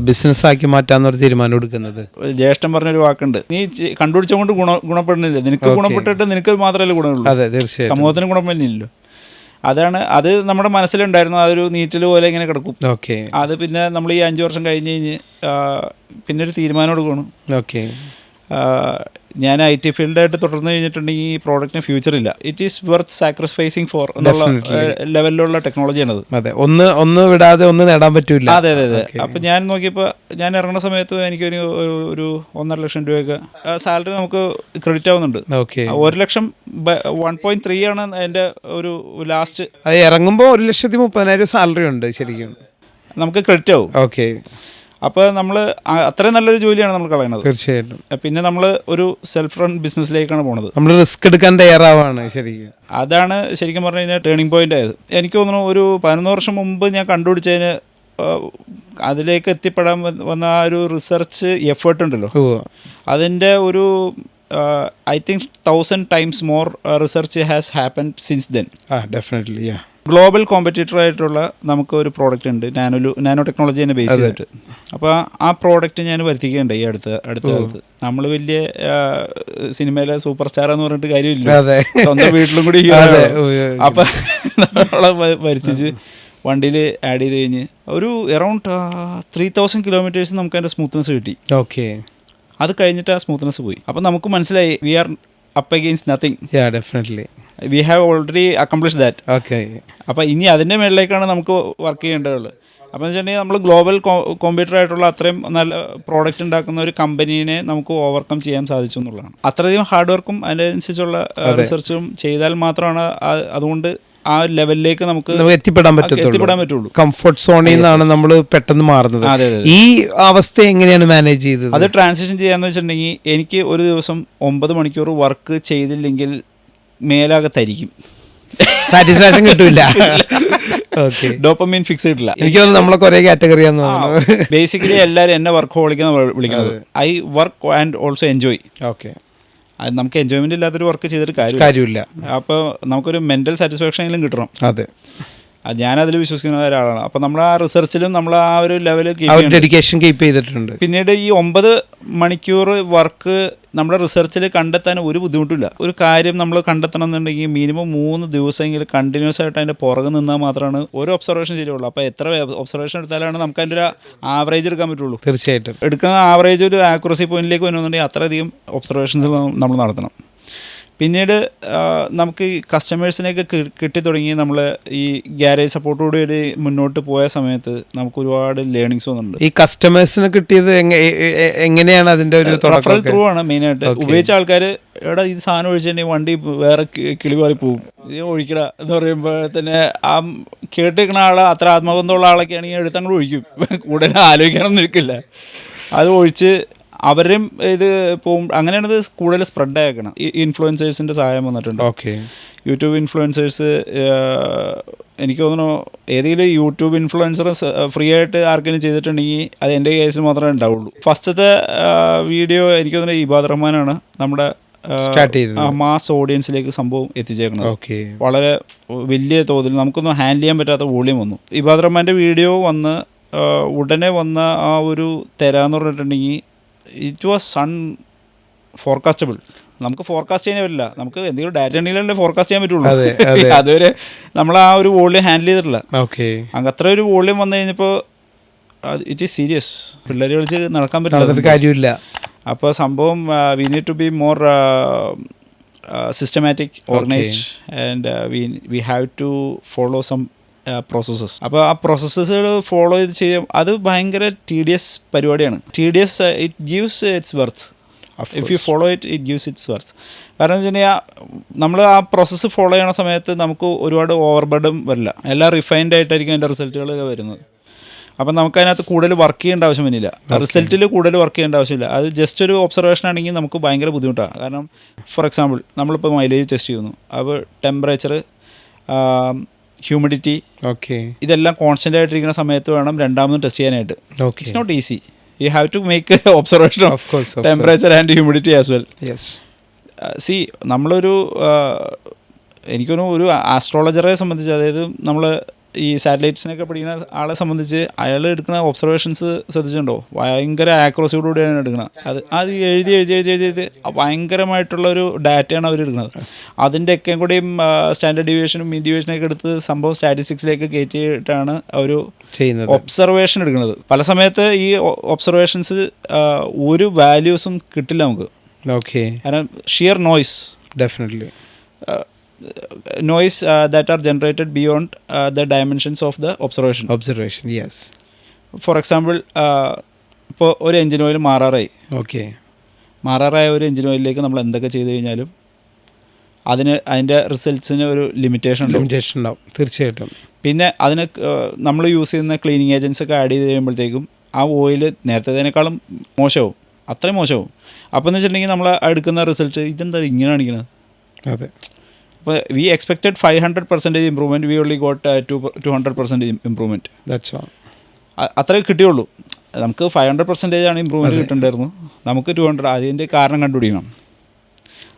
ബിസിനസ് ആക്കി മാറ്റാം എന്നൊരു തീരുമാനം എടുക്കുന്നത്? ജ്യേഷ്ഠൻ പറഞ്ഞൊരു വാക്കുണ്ട്, നീ കണ്ടുപിടിച്ചുകൊണ്ട് ഗുണപ്പെടുന്നില്ല, നിനക്ക് ഗുണപ്പെട്ടിട്ട് നിനക്ക് മാത്രമല്ലേ ഗുണമുള്ളൂ. അതെ, തീർച്ചയായും. സമൂഹത്തിന് ഗുണപ്പെടുന്നില്ലല്ലോ. അത് നമ്മുടെ മനസ്സിലുണ്ടായിരുന്നു, അതൊരു നീറ്റൽ പോലെ ഇങ്ങനെ കിടക്കും. ഓക്കെ. അത് പിന്നെ നമ്മൾ ഈ 5 വർഷം കഴിഞ്ഞ് പിന്നെ ഒരു തീരുമാനം എടുക്കണം. ഓക്കെ. ഞാൻ IT ഫീൽഡായിട്ട് തുടർന്ന് കഴിഞ്ഞിട്ടുണ്ടെങ്കിൽ ഈ പ്രോഡക്റ്റിന് ഫ്യൂച്ചറില്ല. It is worth sacrificing for എന്നുള്ള ലെവലിലുള്ള ടെക്നോളജിയാണത്. അതെ, ഒന്ന് വിടാതെ ഒന്ന് നേടാൻ പറ്റില്ല. അതെ അതെ അതെ. അപ്പം ഞാൻ നോക്കിയപ്പോൾ ഞാൻ ഇറങ്ങുന്ന സമയത്ത് എനിക്കൊരു 1.5 ലക്ഷം രൂപയൊക്കെ സാലറി നമുക്ക് ക്രെഡിറ്റ് ആവുന്നുണ്ട്. ഓക്കെ. 1 ലക്ഷം 1.3 ആണ് എൻ്റെ ഒരു ലാസ്റ്റ്. അത് ഇറങ്ങുമ്പോൾ 1,30,000 സാലറി ഉണ്ട് ശരിക്കും, നമുക്ക് ക്രെഡിറ്റ് ആവും. ഓക്കെ. അപ്പോൾ നമ്മൾ അത്രയും നല്ലൊരു ജോലിയാണ് നമ്മൾ കളയുന്നത്. തീർച്ചയായിട്ടും. പിന്നെ നമ്മൾ ഒരു സെൽഫ് റൺ ബിസിനസ്സിലേക്കാണ് പോണത്. നമ്മൾ റിസ്ക് എടുക്കാൻ തയ്യാറാവാണ് ശരിക്കും. അതാണ് ശരിക്കും പറഞ്ഞു കഴിഞ്ഞാൽ ടേണിംഗ് പോയിന്റ് ആയത്. എനിക്ക് തോന്നുന്നു ഒരു 11 വർഷം മുമ്പ് ഞാൻ കണ്ടുപിടിച്ചതിന് അതിലേക്ക് എത്തിപ്പെടാൻ വന്ന ആ ഒരു റിസർച്ച് എഫേർട്ട് ഉണ്ടല്ലോ, അതിൻ്റെ ഒരു I think 1,000 times more research has happened since then. Definitely, yeah. Global competitor ആയിട്ടുള്ള നമുക്ക് ഒരു പ്രോഡക്റ്റ് ഉണ്ട്, നാനോ ടെക്നോളജി തന്നെ ബേസ് ചെയ്തിട്ട്. അപ്പോൾ ആ പ്രോഡക്റ്റ് ഞാൻ വരുത്തിക്കേണ്ട ഈ അടുത്ത കാലത്ത്. നമ്മൾ വലിയ സിനിമയിലെ സൂപ്പർ സ്റ്റാർ എന്ന് പറഞ്ഞിട്ട് കാര്യമില്ല, സ്വന്തം വീട്ടിലും കൂടി. അപ്പം നമ്മളെ വരുത്തിച്ച് വണ്ടിയിൽ ആഡ് ചെയ്ത് കഴിഞ്ഞ് ഒരു അറൗണ്ട് 3,000 kilometers നമുക്ക് അതിൻ്റെ സ്മൂത്ത്നെസ് കിട്ടി. ഓക്കെ. അത് കഴിഞ്ഞിട്ട് ആ സ്മൂത്ത്നെസ് പോയി. അപ്പം നമുക്ക് മനസ്സിലായി we are up against nothing. Definitely we have already accomplish that. Okay. അപ്പോൾ ഇനി അതിൻ്റെ മേളിലേക്കാണ് നമുക്ക് വർക്ക് ചെയ്യേണ്ടതുള്ളത്. അപ്പോൾ എന്ന് വെച്ചിട്ടുണ്ടെങ്കിൽ നമ്മൾ ഗ്ലോബൽ കോമ്പറ്റീറ്റർ ആയിട്ടുള്ള അത്രയും നല്ല പ്രോഡക്റ്റ് ഉണ്ടാക്കുന്ന ഒരു കമ്പനീനെ നമുക്ക് ഓവർകം ചെയ്യാൻ സാധിച്ചു എന്നുള്ളതാണ്. അത്രയധികം ഹാർഡ് വർക്കും അതിനനുസരിച്ചുള്ള റിസർച്ചും ചെയ്താൽ മാത്രമാണ് അതുകൊണ്ട് ആ ലെവലിലേക്ക് നമുക്ക് എത്തിപ്പെടാൻ പറ്റുള്ളൂ. കംഫർട്ട് സോണിൽ നിന്നാണ് നമ്മൾ പെട്ടെന്ന് മാറുന്നത്. ഈ അവസ്ഥ എങ്ങനെയാണ് മാനേജ് ചെയ്തത്? അത് ട്രാൻസിഷൻ ചെയ്യാന്ന് വെച്ചിട്ടുണ്ടെങ്കിൽ എനിക്ക് ഒരു ദിവസം 9 മണിക്കൂർ വർക്ക് ചെയ്തില്ലെങ്കിൽ മേലാകെ തരിക്കും, സാറ്റിസ്ഫാക്ഷൻ കിട്ടില്ല, ഡോപ്പമൈൻ ഫിക്സ് ചെയ്തിട്ടില്ല. എനിക്ക് തോന്നുന്നു നമ്മളെ കുറേ കാറ്റഗറിയാന്ന് തോന്നുന്നു. ബേസിക്കലി എല്ലാവരും എന്നെ വർക്ക് ഹോളിക്കാണ് വിളിക്കുന്നത്. I work and also enjoy. Okay. അത് നമുക്ക് എൻജോയ്മെന്റ് ഇല്ലാത്തൊരു വർക്ക് ചെയ്തിട്ട് കാര്യമില്ല. അപ്പോൾ നമുക്കൊരു മെന്റൽ സാറ്റിസ്ഫാക്ഷൻ എങ്കിലും കിട്ടണം. അതെ. ഞാനതിൽ വിശ്വസിക്കുന്ന ഒരാളാണ്. അപ്പോൾ നമ്മൾ ആ റിസർച്ചിലും നമ്മൾ ആ ഒരു ലെവൽ ഡെഡിക്കേഷൻ കീപ്പ് ചെയ്തിട്ടുണ്ട്. പിന്നീട് ഈ 9 മണിക്കൂർ വർക്ക് നമ്മുടെ റിസർച്ചിൽ കണ്ടെത്താൻ ഒരു ബുദ്ധിമുട്ടില്ല. ഒരു കാര്യം നമ്മൾ കണ്ടെത്തണം എന്നുണ്ടെങ്കിൽ മിനിമം 3 ദിവസമെങ്കിലും കണ്ടിന്യൂസ് ആയിട്ട് അതിൻ്റെ പുറകെ നിന്നാൽ മാത്രമാണ് ഒരു ഒബ്സർവേഷൻ ശരിയുള്ളൂ. അപ്പോൾ എത്ര ഒബ്സർവേഷൻ എടുത്താലാണ് നമുക്ക് അതിൻ്റെ ഒരു ആവറേജ് എടുക്കാൻ പറ്റുള്ളൂ. തീർച്ചയായിട്ടും എടുക്കുന്ന ആവറേജ് ഒരു ആക്യുറസി പോയിന്റിലേക്ക് വരുന്നുണ്ടെങ്കിൽ അത്രയധികം ഒബ്സർവേഷൻസ് നമ്മൾ നടത്തണം. പിന്നീട് നമുക്ക് ഈ കസ്റ്റമേഴ്സിനെയൊക്കെ കിട്ടി തുടങ്ങി നമ്മൾ ഈ ഗ്യാരേജ് സപ്പോർട്ടോടുകൂടി ഒരു മുന്നോട്ട് പോയ സമയത്ത് നമുക്ക് ഒരുപാട് ലേണിങ്സ് വന്നിട്ടുണ്ട്. ഈ കസ്റ്റമേഴ്സിനെ കിട്ടിയത് എങ്ങനെയാണ്? അതിൻ്റെ ഒരു റഫറൽ ത്രൂ ആണ് മെയിനായിട്ട്. ഉപയോഗിച്ച ആൾക്കാർ എവിടെ ഈ സാധനം ഒഴിച്ചിട്ടുണ്ടെങ്കിൽ വണ്ടി വേറെ കിളി മാറി പോകും, ഇത് ഒഴിക്കട എന്ന് പറയുമ്പോൾ തന്നെ ആ കേട്ടിരിക്കുന്ന ആൾ അത്ര ആത്മബന്ധമുള്ള ആളൊക്കെ ആണെങ്കിൽ എടുത്തങ്ങോട്ട് ഒഴിക്കും, കൂടുതൽ ആലോചിക്കാനൊന്നും നിൽക്കില്ല. അത് ഒഴിച്ച് അവരും ഇത് പോകും. അങ്ങനെയാണ് ഇത് കൂടുതൽ സ്പ്രെഡ് ആക്കണം. ഈ ഇൻഫ്ലുവൻസേഴ്സിൻ്റെ സഹായം വന്നിട്ടുണ്ട്. ഓക്കെ, യൂട്യൂബ് ഇൻഫ്ലുവൻസേഴ്സ് എനിക്ക് തോന്നുന്നു ഏതെങ്കിലും യൂട്യൂബ് ഇൻഫ്ലുവൻസർ ഫ്രീ ആയിട്ട് ആർക്കെങ്കിലും ചെയ്തിട്ടുണ്ടെങ്കിൽ അത് എൻ്റെ കേസിൽ മാത്രമേ ഉണ്ടാവുള്ളൂ. ഫസ്റ്റത്തെ വീഡിയോ എനിക്ക് തോന്നുന്നു ഇബാദ് റഹ്മാനാണ് നമ്മുടെ മാസ് ഓഡിയൻസിലേക്ക് സംഭവം എത്തിച്ചേക്കുന്നത്. വളരെ വലിയ തോതിൽ നമുക്കൊന്നും ഹാൻഡിൽ ചെയ്യാൻ പറ്റാത്ത വോളിയം വന്നു. ഇബാദ് റഹ്മാൻ്റെ വീഡിയോ വന്ന് ഉടനെ വന്ന ആ ഒരു തരാന്ന് പറഞ്ഞിട്ടുണ്ടെങ്കിൽ ഇറ്റ് വാസ് ഫോർകാസ്റ്റബിൾ. നമുക്ക് ഫോർകാസ്റ്റ് ചെയ്യാൻ പറ്റില്ല. നമുക്ക് എന്തെങ്കിലും ഡാറ്റ ഉണ്ടെങ്കിലല്ലേ ഫോർകാസ്റ്റ് ചെയ്യാൻ പറ്റുള്ളൂ. അതുവരെ നമ്മൾ ആ ഒരു വോളിയം ഹാൻഡിൽ ചെയ്തിട്ടില്ല. അത്ര ഒരു വോളിയം വന്നു കഴിഞ്ഞപ്പോൾ ഇറ്റ് ഈസ് സീരിയസ്. പിള്ളേർ കളിച്ച് നടക്കാൻ പറ്റില്ല, കാര്യമില്ല. അപ്പോൾ സംഭവം we need to be more systematic, organised and we have to follow some processes. അപ്പോൾ ആ പ്രോസസ്സുകൾ ഫോളോ ചെയ്ത് ചെയ്യാം. അത് ഭയങ്കര ടീഡിയസ് പരിപാടിയാണ്. Tedious, it gives it's worth. If you follow it gives it's worth. കാരണം എന്ന് വെച്ച് കഴിഞ്ഞാൽ നമ്മൾ ആ പ്രോസസ്സ് ഫോളോ ചെയ്യണ സമയത്ത് നമുക്ക് ഒരുപാട് ഓവർബർഡും വരില്ല. എല്ലാം റിഫൈൻഡ് ആയിട്ടായിരിക്കും അതിൻ്റെ റിസൾട്ടുകൾ വരുന്നത്. അപ്പം നമുക്കതിനകത്ത് കൂടുതൽ വർക്ക് ചെയ്യേണ്ട ആവശ്യം വരില്ല. റിസൾട്ടിൽ കൂടുതൽ വർക്ക് ചെയ്യേണ്ട ആവശ്യമില്ല. അത് ജസ്റ്റ് ഒരു ഒബ്സർവേഷൻ ആണെങ്കിൽ നമുക്ക് ഭയങ്കര ബുദ്ധിമുട്ടാണ്. കാരണം ഫോർ എക്സാമ്പിൾ നമ്മളിപ്പോൾ മൈലേജ് ടെസ്റ്റ് ചെയ്യുന്നു. അപ്പോൾ ടെമ്പറേച്ചർ, ഹ്യൂമിഡിറ്റി, ഇതെല്ലാം കോൺസ്റ്റൻ്റ് ആയിട്ടിരിക്കുന്ന സമയത്ത് വേണം രണ്ടാമതും ടെസ്റ്റ് ചെയ്യാനായിട്ട്. It's not easy. You have to make observation of temperature and humidity as well. സി നമ്മളൊരു എനിക്കൊരു ആസ്ട്രോളജറെ സംബന്ധിച്ച്, അതായത് നമ്മൾ ഈ സാറ്റലൈറ്റ്സിനൊക്കെ പഠിക്കുന്ന ആളെ സംബന്ധിച്ച് അയാൾ എടുക്കുന്ന ഒബ്സർവേഷൻസ് ശ്രദ്ധിച്ചിട്ടുണ്ടോ? ഭയങ്കര ആക്യുറസിയോടുകൂടിയാണ് എടുക്കുന്നത്. അത് എഴുതി ഭയങ്കരമായിട്ടുള്ളൊരു ഡാറ്റയാണ് അവർ എടുക്കുന്നത്. അതിൻ്റെയൊക്കെ കൂടിയും സ്റ്റാൻഡേർഡ് ഡീവിയേഷനും മീൻ ഡീവിയേഷനൊക്കെ എടുത്ത് സംഭവം സ്റ്റാറ്റിസ്റ്റിക്സിലേക്ക് കയറ്റിയിട്ടാണ് അവർ ഒബ്സർവേഷൻ എടുക്കുന്നത്. പല സമയത്ത് ഈ ഒബ്സർവേഷൻസ് ഒരു വാല്യൂസും കിട്ടില്ല നമുക്ക്. കാരണം shear noise, definitely noise that are generated beyond the dimensions of the observation. Yes. For example, ഇപ്പോൾ ഒരു എഞ്ചിൻ ഓയിൽ മാറാറായി. മാറാറായ ഒരു എഞ്ചിൻ ഓയിലിലേക്ക് നമ്മൾ എന്തൊക്കെ ചെയ്ത് കഴിഞ്ഞാലും അതിൻ്റെ റിസൾട്ട്സിന് ഒരു ലിമിറ്റേഷൻ ഉണ്ടാവും. തീർച്ചയായിട്ടും. പിന്നെ അതിന് നമ്മൾ യൂസ് ചെയ്യുന്ന ക്ലീനിങ് ഏജൻസ് ഒക്കെ ആഡ് ചെയ്ത് കഴിയുമ്പോഴത്തേക്കും ആ ഓയിൽ നേരത്തേതിനേക്കാളും മോശമാവും, അത്രയും മോശമാവും. അപ്പോൾ എന്ന് വെച്ചിട്ടുണ്ടെങ്കിൽ നമ്മൾ എടുക്കുന്ന റിസൾട്ട് ഇതെന്താ ഇങ്ങനെ കാണിക്കുന്നത്? അതെ. അപ്പോൾ we expected 500% improvement, we only got 200% improvement. അത്രേ കിട്ടിയുള്ളൂ. നമുക്ക് 500% ആണ് ഇമ്പ്രൂവ്മെൻറ്റ് കിട്ടേണ്ടായിരുന്നു, നമുക്ക് 200. അതിൻ്റെ കാരണം കണ്ടുപിടിക്കണം.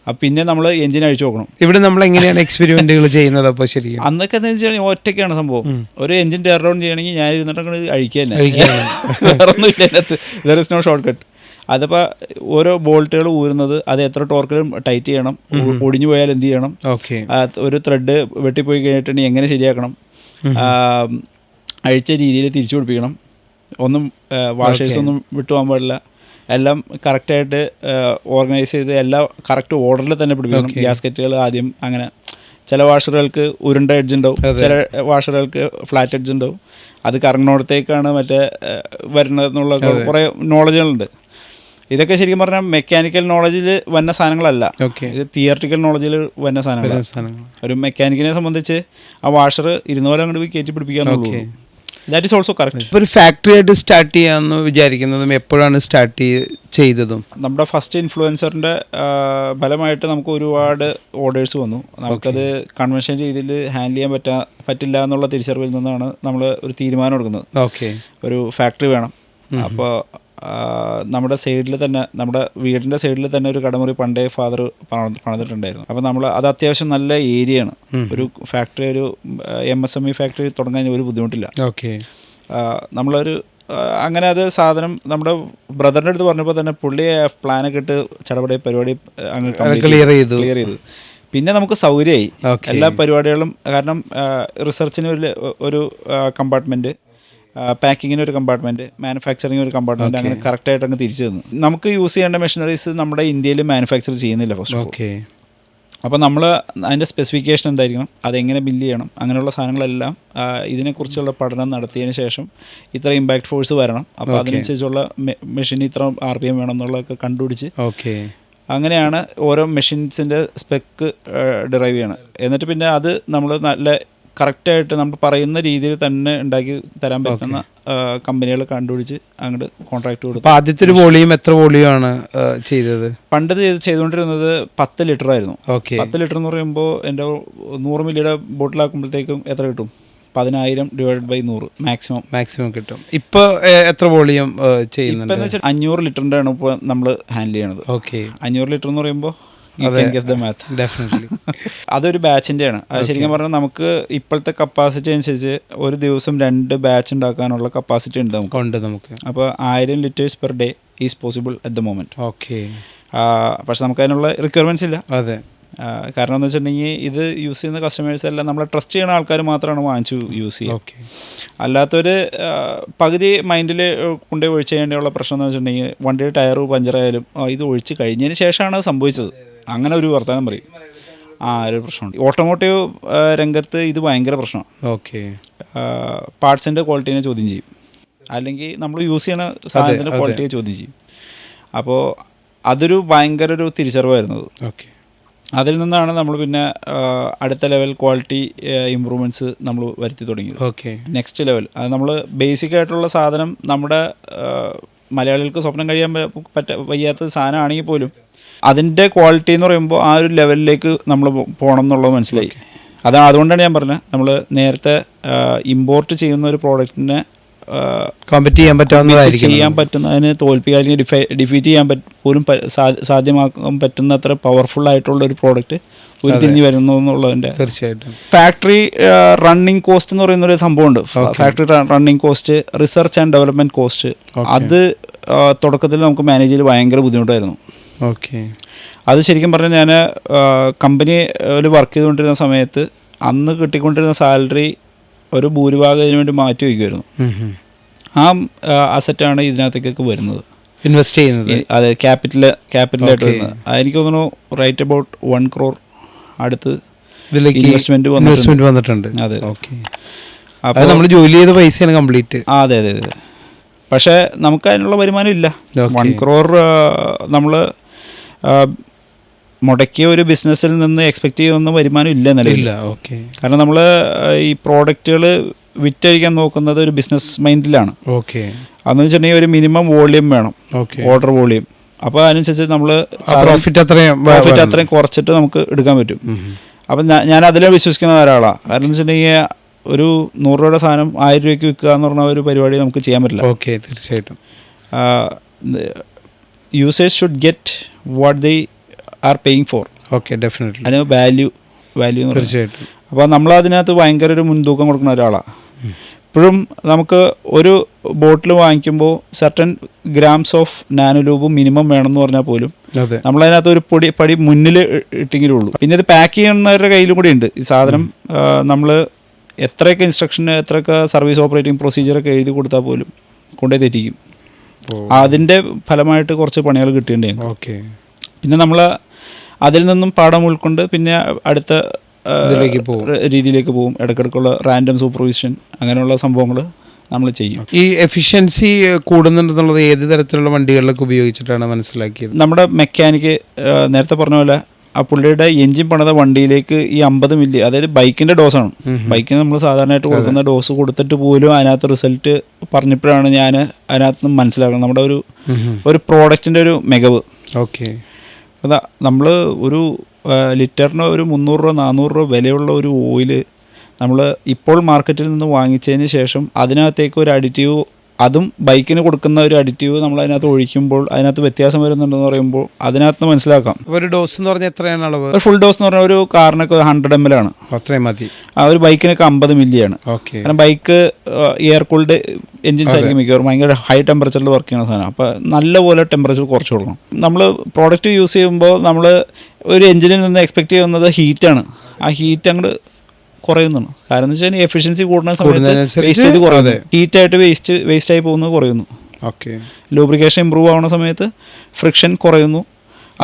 അപ്പം പിന്നെ നമ്മൾ എഞ്ചിൻ അഴിച്ചു നോക്കണം. ഇവിടെ നമ്മൾ എങ്ങനെയാണ് എക്സ്പെരിമെൻറ്റുകൾ ചെയ്യുന്നത്? അപ്പോൾ ശരിക്കും അന്നൊക്കെ എന്താ വെച്ചാൽ ഒറ്റയ്ക്കാണ് സംഭവം. ഒരു എഞ്ചിൻ ടയർ ഡൗൺ ചെയ്യണമെങ്കിൽ ഞാൻ ഇരുന്നിട്ട് അഴിക്കുക തന്നെ, വേറൊന്നുമില്ല അതിനകത്ത്. There is no shortcut. അതിപ്പോൾ ഓരോ ബോൾട്ടുകൾ ഊരുന്നത് അത് എത്ര ടോർക്കിലും ടൈറ്റ് ചെയ്യണം, ഒടിഞ്ഞു പോയാൽ എന്ത് ചെയ്യണം, ഒരു ത്രെഡ് വെട്ടിപ്പോയി കഴിഞ്ഞിട്ടുണ്ടെങ്കിൽ എങ്ങനെ ശരിയാക്കണം, അഴിച്ച രീതിയിൽ തിരിച്ചു പിടിപ്പിക്കണം, ഒന്നും വാഷേഴ്സ് ഒന്നും വിട്ടുപോകാൻ പാടില്ല, എല്ലാം കറക്റ്റായിട്ട് ഓർഗനൈസ് ചെയ്ത് എല്ലാം കറക്റ്റ് ഓർഡറിൽ തന്നെ പിടിപ്പിക്കണം. ഗ്യാസ്കറ്റുകൾ ആദ്യം അങ്ങനെ. ചില വാഷറുകൾക്ക് ഉരുണ്ട എഡ്ജ് ഉണ്ടാവും, ചില വാഷറുകൾക്ക് ഫ്ലാറ്റ് എഡ്ജ് ഉണ്ടാവും. അത് കറങ്ങുന്നിടത്തേക്കാണ് മറ്റേ വരുന്നതെന്നുള്ള കുറേ നോളജുകളുണ്ട്. ഇതൊക്കെ ശരിക്കും പറഞ്ഞാൽ മെക്കാനിക്കൽ നോളജിൽ വന്ന സാധനങ്ങളല്ല, ഇത് തിയറിറ്റിക്കൽ നോളജിൽ വന്ന സാധനങ്ങളാണ്. ഒരു മെക്കാനിക്കിനെ സംബന്ധിച്ച് ആ വാഷർ 200 അങ്ങോട്ട് പോയി കയറ്റി പിടിപ്പിക്കാന്നുള്ളൂ. That is also correct. ഇപ്പോൾ ഒരു ഫാക്ടറി ആയിട്ട് സ്റ്റാർട്ട് ചെയ്യാമെന്ന് വിചാരിക്കുന്നതും എപ്പോഴാണ് സ്റ്റാർട്ട് ചെയ്തതും? നമ്മുടെ ഫസ്റ്റ് ഇൻഫ്ലുവൻസറിൻ്റെ ഫലമായിട്ട് നമുക്ക് ഒരുപാട് ഓർഡേഴ്സ് വന്നു. നമുക്കത് കൺവെൻഷൻ രീതിയിൽ ഹാൻഡിൽ ചെയ്യാൻ പറ്റില്ല എന്നുള്ള തിരിച്ചറിവിൽ നിന്നാണ് നമ്മൾ ഒരു തീരുമാനം എടുക്കുന്നത്. ഒരു ഫാക്ടറി വേണം. അപ്പോൾ നമ്മുടെ സൈഡിൽ തന്നെ, നമ്മുടെ വീടിൻ്റെ സൈഡിൽ തന്നെ ഒരു കടമുറി പണ്ടേ ഫാദർ പണിതിട്ടുണ്ടായിരുന്നു. അപ്പോൾ നമ്മൾ അത് അത്യാവശ്യം നല്ല ഏരിയയാണ്. ഒരു ഫാക്ടറി, ഒരു MSME ഫാക്ടറി തുടങ്ങാൻ ഒരു ബുദ്ധിമുട്ടില്ല. ഓക്കെ. നമ്മളൊരു അങ്ങനെ അത് സാധനം നമ്മുടെ ബ്രദറിൻ്റെ അടുത്ത് പറഞ്ഞപ്പോൾ തന്നെ പുള്ളി പ്ലാനൊക്കെ ഇട്ട് ചടപടി പരിപാടി അങ്ങ് ക്ലിയർ ചെയ്തു. പിന്നെ നമുക്ക് സൗകര്യമായി എല്ലാ പരിപാടികളും. കാരണം റിസർച്ചിന് ഒരു കമ്പാർട്ട്മെൻറ്റ്, പാക്കിങ്ങിന് ഒരു കമ്പാർട്ട്മെൻറ്റ്, മാനുഫാക്ചറിങ് ഒരു കമ്പാർട്ട്മെൻറ്റ്, അങ്ങനെ കറക്റ്റായിട്ട് അങ്ങ് തിരിച്ചു തന്നു. നമുക്ക് യൂസ് ചെയ്യേണ്ട മെഷീനറീസ് നമ്മുടെ ഇന്ത്യയിൽ മാനുഫാക്ചർ ചെയ്യുന്നില്ല ഫസ്റ്റ്. ഓക്കെ. അപ്പോൾ നമ്മൾ അതിൻ്റെ സ്പെസിഫിക്കേഷൻ എന്തായിരിക്കണം, അതെങ്ങനെ ബില്ല് ചെയ്യണം, അങ്ങനെയുള്ള സാധനങ്ങളെല്ലാം ഇതിനെക്കുറിച്ചുള്ള പഠനം നടത്തിയതിന് ശേഷം ഇത്ര ഇമ്പാക്ട് ഫോഴ്സ് വരണം, അപ്പോൾ അതിനനുസരിച്ചുള്ള മെഷീൻ ഇത്ര RPM വേണം എന്നുള്ളതൊക്കെ കണ്ടുപിടിച്ച് ഓക്കെ അങ്ങനെയാണ് ഓരോ മെഷീൻസിൻ്റെ സ്പെക്ക് ഡിറൈവ് ചെയ്യണം. എന്നിട്ട് പിന്നെ അത് നമ്മൾ നല്ല കറക്റ്റായിട്ട് നമ്മൾ പറയുന്ന രീതിയിൽ തന്നെ ഉണ്ടാക്കി തരാൻ പറ്റുന്ന കമ്പനികൾ കണ്ടുപിടിച്ച് അങ്ങോട്ട് കോൺട്രാക്ട് കൊടുക്കും. അപ്പോൾ ആദ്യത്തെ ഒരു വോളിയം എത്ര വോളിയമാണ് ചെയ്തത്? പണ്ട് ചെയ്തുകൊണ്ടിരുന്നത് 10 ലിറ്റർ ആയിരുന്നു. ഓക്കെ. 10 ലിറ്റർ എന്ന് പറയുമ്പോൾ എൻ്റെ 100 മില്ലിയുടെ ബോട്ടിലാക്കുമ്പോഴത്തേക്കും എത്ര കിട്ടും? 10,000 ഡിവൈഡ് ബൈ 100 മാക്സിമം കിട്ടും. ഇപ്പോൾ എത്ര വോളിയം ചെയ്യുന്നുണ്ട്? ഇപ്പം 500 ലിറ്ററിൻ്റെ ആണ് ഇപ്പോൾ നമ്മൾ ഹാൻഡിൽ ചെയ്യണത്. ഓക്കെ. 500 ലിറ്റർ എന്ന് പറയുമ്പോൾ ഡെഫിനറ്റ്ലി അതൊരു ബാച്ചിൻ്റെ ആണ്. അത് ശരിക്കും പറഞ്ഞാൽ നമുക്ക് ഇപ്പോഴത്തെ കപ്പാസിറ്റി അനുസരിച്ച് ഒരു ദിവസം 2 ബാച്ച് ഉണ്ടാക്കാനുള്ള കപ്പാസിറ്റി ഉണ്ട് നമുക്ക്. അപ്പോൾ 1000 litres per day is possible at the moment. Okay. പക്ഷെ നമുക്ക് അതിനുള്ള റിക്വയർമെൻറ്റ്സ് ഇല്ല. അതെ. കാരണം എന്ന് വെച്ചിട്ടുണ്ടെങ്കിൽ ഇത് യൂസ് ചെയ്യുന്ന കസ്റ്റമേഴ്സ് എല്ലാം നമ്മളെ ട്രസ്റ്റ് ചെയ്യുന്ന ആൾക്കാർ മാത്രമാണ് വാങ്ങിച്ചു യൂസ് ചെയ്യുക. ഓക്കെ. അല്ലാത്തൊരു പകുതി മൈൻഡിൽ കൊണ്ടുപോയി ഒഴിച്ച് ചെയ്യേണ്ടിയുള്ള പ്രശ്നം എന്ന് വെച്ചിട്ടുണ്ടെങ്കിൽ വണ്ടിയുടെ ടയർ പഞ്ചറായാലും ഇത് ഒഴിച്ച് കഴിഞ്ഞതിന് ശേഷമാണ് അത് സംഭവിച്ചത്, അങ്ങനെ ഒരു വർത്തമാനം പറയും. ഒരു പ്രശ്നമുണ്ട്. ഓട്ടോമോട്ടീവ് രംഗത്ത് ഇത് ഭയങ്കര പ്രശ്നമാണ്. ഓക്കെ. പാർട്സിൻ്റെ ക്വാളിറ്റീനെ ചോദ്യം ചെയ്യും, അല്ലെങ്കിൽ നമ്മൾ യൂസ് ചെയ്യുന്ന സാധനത്തിൻ്റെ ക്വാളിറ്റിയെ ചോദ്യം ചെയ്യും. അപ്പോൾ അതൊരു ഭയങ്കര ഒരു തിരിച്ചറിവായിരുന്നത്. ഓക്കെ. അതിൽ നിന്നാണ് നമ്മൾ പിന്നെ അടുത്ത ലെവൽ ക്വാളിറ്റി ഇമ്പ്രൂവ്മെൻറ്റ്സ് നമ്മൾ വരുത്തി തുടങ്ങിയത്. ഓക്കെ. നെക്സ്റ്റ് ലെവൽ അത് നമ്മൾ ബേസിക് ആയിട്ടുള്ള സാധനം നമ്മുടെ മലയാളികൾക്ക് സ്വപ്നം കഴിയാൻ വയ്യാത്ത സാധനമാണെങ്കിൽ പോലും അതിൻ്റെ ക്വാളിറ്റി എന്ന് പറയുമ്പോൾ ആ ഒരു ലെവലിലേക്ക് നമ്മൾ പോകണം എന്നുള്ളത് മനസ്സിലായി. അതുകൊണ്ടാണ് ഞാൻ പറഞ്ഞത്, നമ്മൾ നേരത്തെ ഇമ്പോർട്ട് ചെയ്യുന്ന ഒരു പ്രോഡക്റ്റിനെ കോമ്പറ്റ് ചെയ്യാൻ പറ്റുന്നതിന് തോൽപ്പിക്കാൻ ഡിഫീറ്റ് ചെയ്യാൻ പോലും സാധ്യമാക്കാൻ പറ്റുന്നത്ര പവർഫുൾ ആയിട്ടുള്ള ഒരു പ്രോഡക്റ്റ് ഉരുത്തിരിഞ്ഞ് വരുന്നു എന്നുള്ളതിൻ്റെ. തീർച്ചയായിട്ടും. ഫാക്ടറി റണ്ണിങ് കോസ്റ്റ് എന്ന് പറയുന്നൊരു സംഭവമുണ്ട്. Factory running cost, research and development cost, അത് തുടക്കത്തിൽ നമുക്ക് മാനേജ് ചെയ്ത് ഭയങ്കര ബുദ്ധിമുട്ടായിരുന്നു. ഓക്കെ. അത് ശരിക്കും പറഞ്ഞാൽ ഞാൻ കമ്പനിയിൽ വർക്ക് ചെയ്തുകൊണ്ടിരുന്ന സമയത്ത് അന്ന് കിട്ടിക്കൊണ്ടിരുന്ന സാലറി ഒരു ഭൂരിഭാഗം ഇതിനു വേണ്ടി മാറ്റി വയ്ക്കുമായിരുന്നു. ആ അസറ്റാണ് ഇതിനകത്തേക്കൊക്കെ വരുന്നത്, ഇൻവെസ്റ്റ് ചെയ്യുന്നത്. അതെ, ക്യാപിറ്റലായിട്ട് വരുന്നത്. എനിക്ക് തോന്നുന്നു റൈറ്റ് അബൌട്ട് 1 crore അടുത്ത് ഇൻവെസ്റ്റ്മെന്റ് വന്നിട്ടുണ്ട്. അതെ. ഓക്കെ. അപ്പോൾ നമ്മൾ ജോലി ചെയ്ത പൈസയാണ് കംപ്ലീറ്റ്. അതെ. പക്ഷേ നമുക്ക് അതിനുള്ള വരുമാനം ഇല്ല. 1 crore നമ്മൾ മുടക്കിയ ഒരു ബിസിനസ്സിൽ നിന്ന് എക്സ്പെക്റ്റ് ചെയ്യുന്ന വരുമാനം ഇല്ല നിലവിൽ. ഓക്കെ. കാരണം നമ്മൾ ഈ പ്രോഡക്റ്റുകൾ വിറ്റഴിക്കാൻ നോക്കുന്നത് ഒരു ബിസിനസ് മൈൻഡിലാണ്. ഓക്കെ. അതെന്ന് വെച്ചിട്ടുണ്ടെങ്കിൽ ഒരു മിനിമം വോളിയം വേണം, ഓർഡർ വോളിയം. അപ്പോൾ അതിനനുസരിച്ച് നമ്മൾ പ്രോഫിറ്റ് അത്രയും കുറച്ചിട്ട് നമുക്ക് എടുക്കാൻ പറ്റും. അപ്പം ഞാൻ അതിലെ വിശ്വസിക്കുന്ന ഒരാളാണ്. കാരണം എന്ന് വെച്ചിട്ടുണ്ടെങ്കിൽ ഒരു 100 രൂപയുടെ സാധനം 1000 രൂപയ്ക്ക് വിൽക്കുക എന്ന് പറഞ്ഞ ഒരു പരിപാടി നമുക്ക് ചെയ്യാൻ പറ്റില്ല. ഓക്കെ. തീർച്ചയായിട്ടും. Users should get what they are paying four. Okay. Definitely. അതിന് വാല്യൂ തീർച്ചയായിട്ടും. അപ്പോൾ നമ്മൾ അതിനകത്ത് ഭയങ്കര ഒരു മുൻതൂക്കം കൊടുക്കുന്ന ഒരാളാണ്. ഇപ്പോഴും നമുക്ക് ഒരു ബോട്ടിൽ വാങ്ങിക്കുമ്പോൾ സർട്ടൻ ഗ്രാംസ് ഓഫ് നാനോലൂബ് മിനിമം വേണമെന്ന് പറഞ്ഞാൽ പോലും നമ്മളതിനകത്ത് ഒരു പടി മുന്നിൽ ഇട്ടെങ്കിലേ ഉള്ളൂ. പിന്നെ ഇത് പാക്ക് ചെയ്യുന്നവരുടെ കയ്യിലും കൂടി ഉണ്ട് ഈ സാധനം. നമ്മൾ എത്രയൊക്കെ ഇൻസ്ട്രക്ഷൻ, എത്രയൊക്കെ സർവീസ് ഓപ്പറേറ്റിംഗ് പ്രൊസീജിയറൊക്കെ എഴുതി കൊടുത്താൽ പോലും കൊണ്ടുപോയി തെറ്റിക്കും. അതിൻ്റെ ഫലമായിട്ട് കുറച്ച് പണികൾ കിട്ടേണ്ടതാണ്. ഓക്കെ. പിന്നെ നമ്മൾ അതിൽ നിന്നും പാഠം ഉൾക്കൊണ്ട് പിന്നെ അടുത്ത രീതിയിലേക്ക് പോകും. ഇടയ്ക്കിടയ്ക്കുള്ള റാൻഡം സൂപ്പർവിഷൻ, അങ്ങനെയുള്ള സംഭവങ്ങൾ നമ്മൾ ചെയ്യും. ഈ എഫിഷ്യൻസി കൂടുന്നുണ്ടെന്നുള്ളത് ഏത് തരത്തിലുള്ള വണ്ടികളിലൊക്കെ ഉപയോഗിച്ചിട്ടാണ് മനസ്സിലാക്കിയത്? നമ്മുടെ മെക്കാനിക്ക് നേരത്തെ പറഞ്ഞ പോലെ ആ പുള്ളിയുടെ എൻജിൻ പണിത വണ്ടിയിലേക്ക് ഈ 50 മില്ലി, അതായത് ബൈക്കിൻ്റെ ഡോസാണ്. ബൈക്കിന് നമ്മൾ സാധാരണയായിട്ട് കൊടുക്കുന്ന ഡോസ് കൊടുത്തിട്ട് പോലും അതിനകത്ത് റിസൾട്ട് പറഞ്ഞപ്പോഴാണ് ഞാൻ അതിനകത്ത് നിന്ന് മനസ്സിലാക്കുന്നത് നമ്മുടെ ഒരു പ്രോഡക്റ്റിൻ്റെ ഒരു മികവ്. ഓക്കെ. അതാ നമ്മൾ ഒരു ലിറ്ററിന് ഒരു 300 രൂപ 400 രൂപ വിലയുള്ള ഒരു ഓയിൽ നമ്മൾ ഇപ്പോൾ മാർക്കറ്റിൽ നിന്ന് വാങ്ങിച്ചതിന് ശേഷം അതിനകത്തേക്ക് ഒരു അഡിറ്റീവ് അതും ബൈക്കിന് കൊടുക്കുന്ന ഒരു അഡിറ്റീവ് നമ്മൾ അതിനകത്ത് ഒഴിക്കുമ്പോൾ അതിനകത്ത് വ്യത്യാസം വരുന്നുണ്ടെന്ന് പറയുമ്പോൾ അതിനകത്ത് മനസ്സിലാക്കാം. ഒരു ഡോസ് എന്ന് പറഞ്ഞാൽ എത്രയാണ് അളവ്? ഒരു ഫുൾ ഡോസ് എന്ന് പറഞ്ഞാൽ ഒരു കാറിനൊക്കെ 100 ml ആണ്. അത്രയും മതി. ആ ഒരു ബൈക്കിനൊക്കെ 50 മില്ലിയാണ്. കാരണം ബൈക്ക് എയർ കൂൾഡ് എൻജിൻസ് ആയിരിക്കും മിക്കവാറും, ഭയങ്കര ഹൈ ടെമ്പറേച്ചറിൽ വർക്ക് ചെയ്യുന്ന സാധനം. അപ്പോൾ നല്ലപോലെ ടെമ്പറേച്ചർ കുറച്ച് കൊടുക്കണം. നമ്മൾ പ്രോഡക്റ്റ് യൂസ് ചെയ്യുമ്പോൾ നമ്മൾ ഒരു എഞ്ചിനിൽ നിന്ന് എക്സ്പെക്ട് ചെയ്യുന്നത് ഹീറ്റാണ്. ആ ഹീറ്റ് അങ്ങോട്ട് കുറയുന്നതാണ്. കാരണം എന്ന് വെച്ച് കഴിഞ്ഞാൽ എഫിഷ്യൻസി കൂടുന്ന സമയത്ത് വേസ്റ്റേജ് കുറയുന്നത്, ഹീറ്റായിട്ട് വേസ്റ്റായി പോകുന്നത് കുറയുന്നു. ഓക്കെ. ലൂബ്രിക്കേഷൻ ഇമ്പ്രൂവ് ആവുന്ന സമയത്ത് ഫ്രിക്ഷൻ കുറയുന്നു,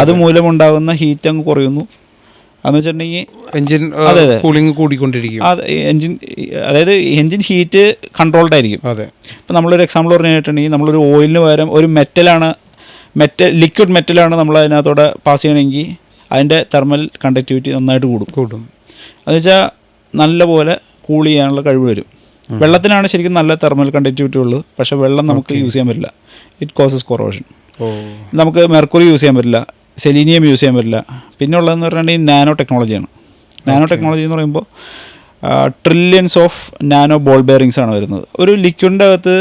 അതുമൂലമുണ്ടാകുന്ന ഹീറ്റ് അങ്ങ് കുറയുന്നു. അതെന്ന് വെച്ചിട്ടുണ്ടെങ്കിൽ എൻജിൻ കൂളിംഗ് കൂടിക്കൊണ്ടിരിക്കും. എൻജിൻ, അതായത് എൻജിൻ ഹീറ്റ് കൺട്രോൾഡ് ആയിരിക്കും. അതെ. ഇപ്പം നമ്മളൊരു എക്സാമ്പിൾ പറഞ്ഞിട്ടുണ്ടെങ്കിൽ നമ്മളൊരു ഓയിലിന് പകരം ഒരു ലിക്വിഡ് മെറ്റലാണ് നമ്മൾ അതിനകത്തോടെ പാസ് ചെയ്യണമെങ്കിൽ അതിൻ്റെ തെർമൽ കണ്ടക്ടിവിറ്റി നന്നായിട്ട് കൂടും. അതെന്ന് വെച്ചാൽ നല്ലപോലെ കൂൾ ചെയ്യാനുള്ള കഴിവ് വരും. വെള്ളത്തിനാണ് ശരിക്കും നല്ല തെർമൽ കണ്ടക്ടിവിറ്റി ഉള്ളത്, പക്ഷേ വെള്ളം നമുക്ക് യൂസ് ചെയ്യാൻ പറ്റില്ല. It causes corrosion. നമുക്ക് മെർക്കുറി യൂസ് ചെയ്യാൻ പറ്റില്ല, സെലീനിയം യൂസ് ചെയ്യാൻ പറ്റില്ല. പിന്നെ ഉള്ളതെന്ന് പറഞ്ഞിട്ടുണ്ടെങ്കിൽ നാനോ ടെക്നോളജിയാണ്. നാനോ ടെക്നോളജി എന്ന് പറയുമ്പോൾ trillions of nano ball bearings ആണ് വരുന്നത്. ഒരു ലിക്വിഡിൻ്റെ അകത്ത്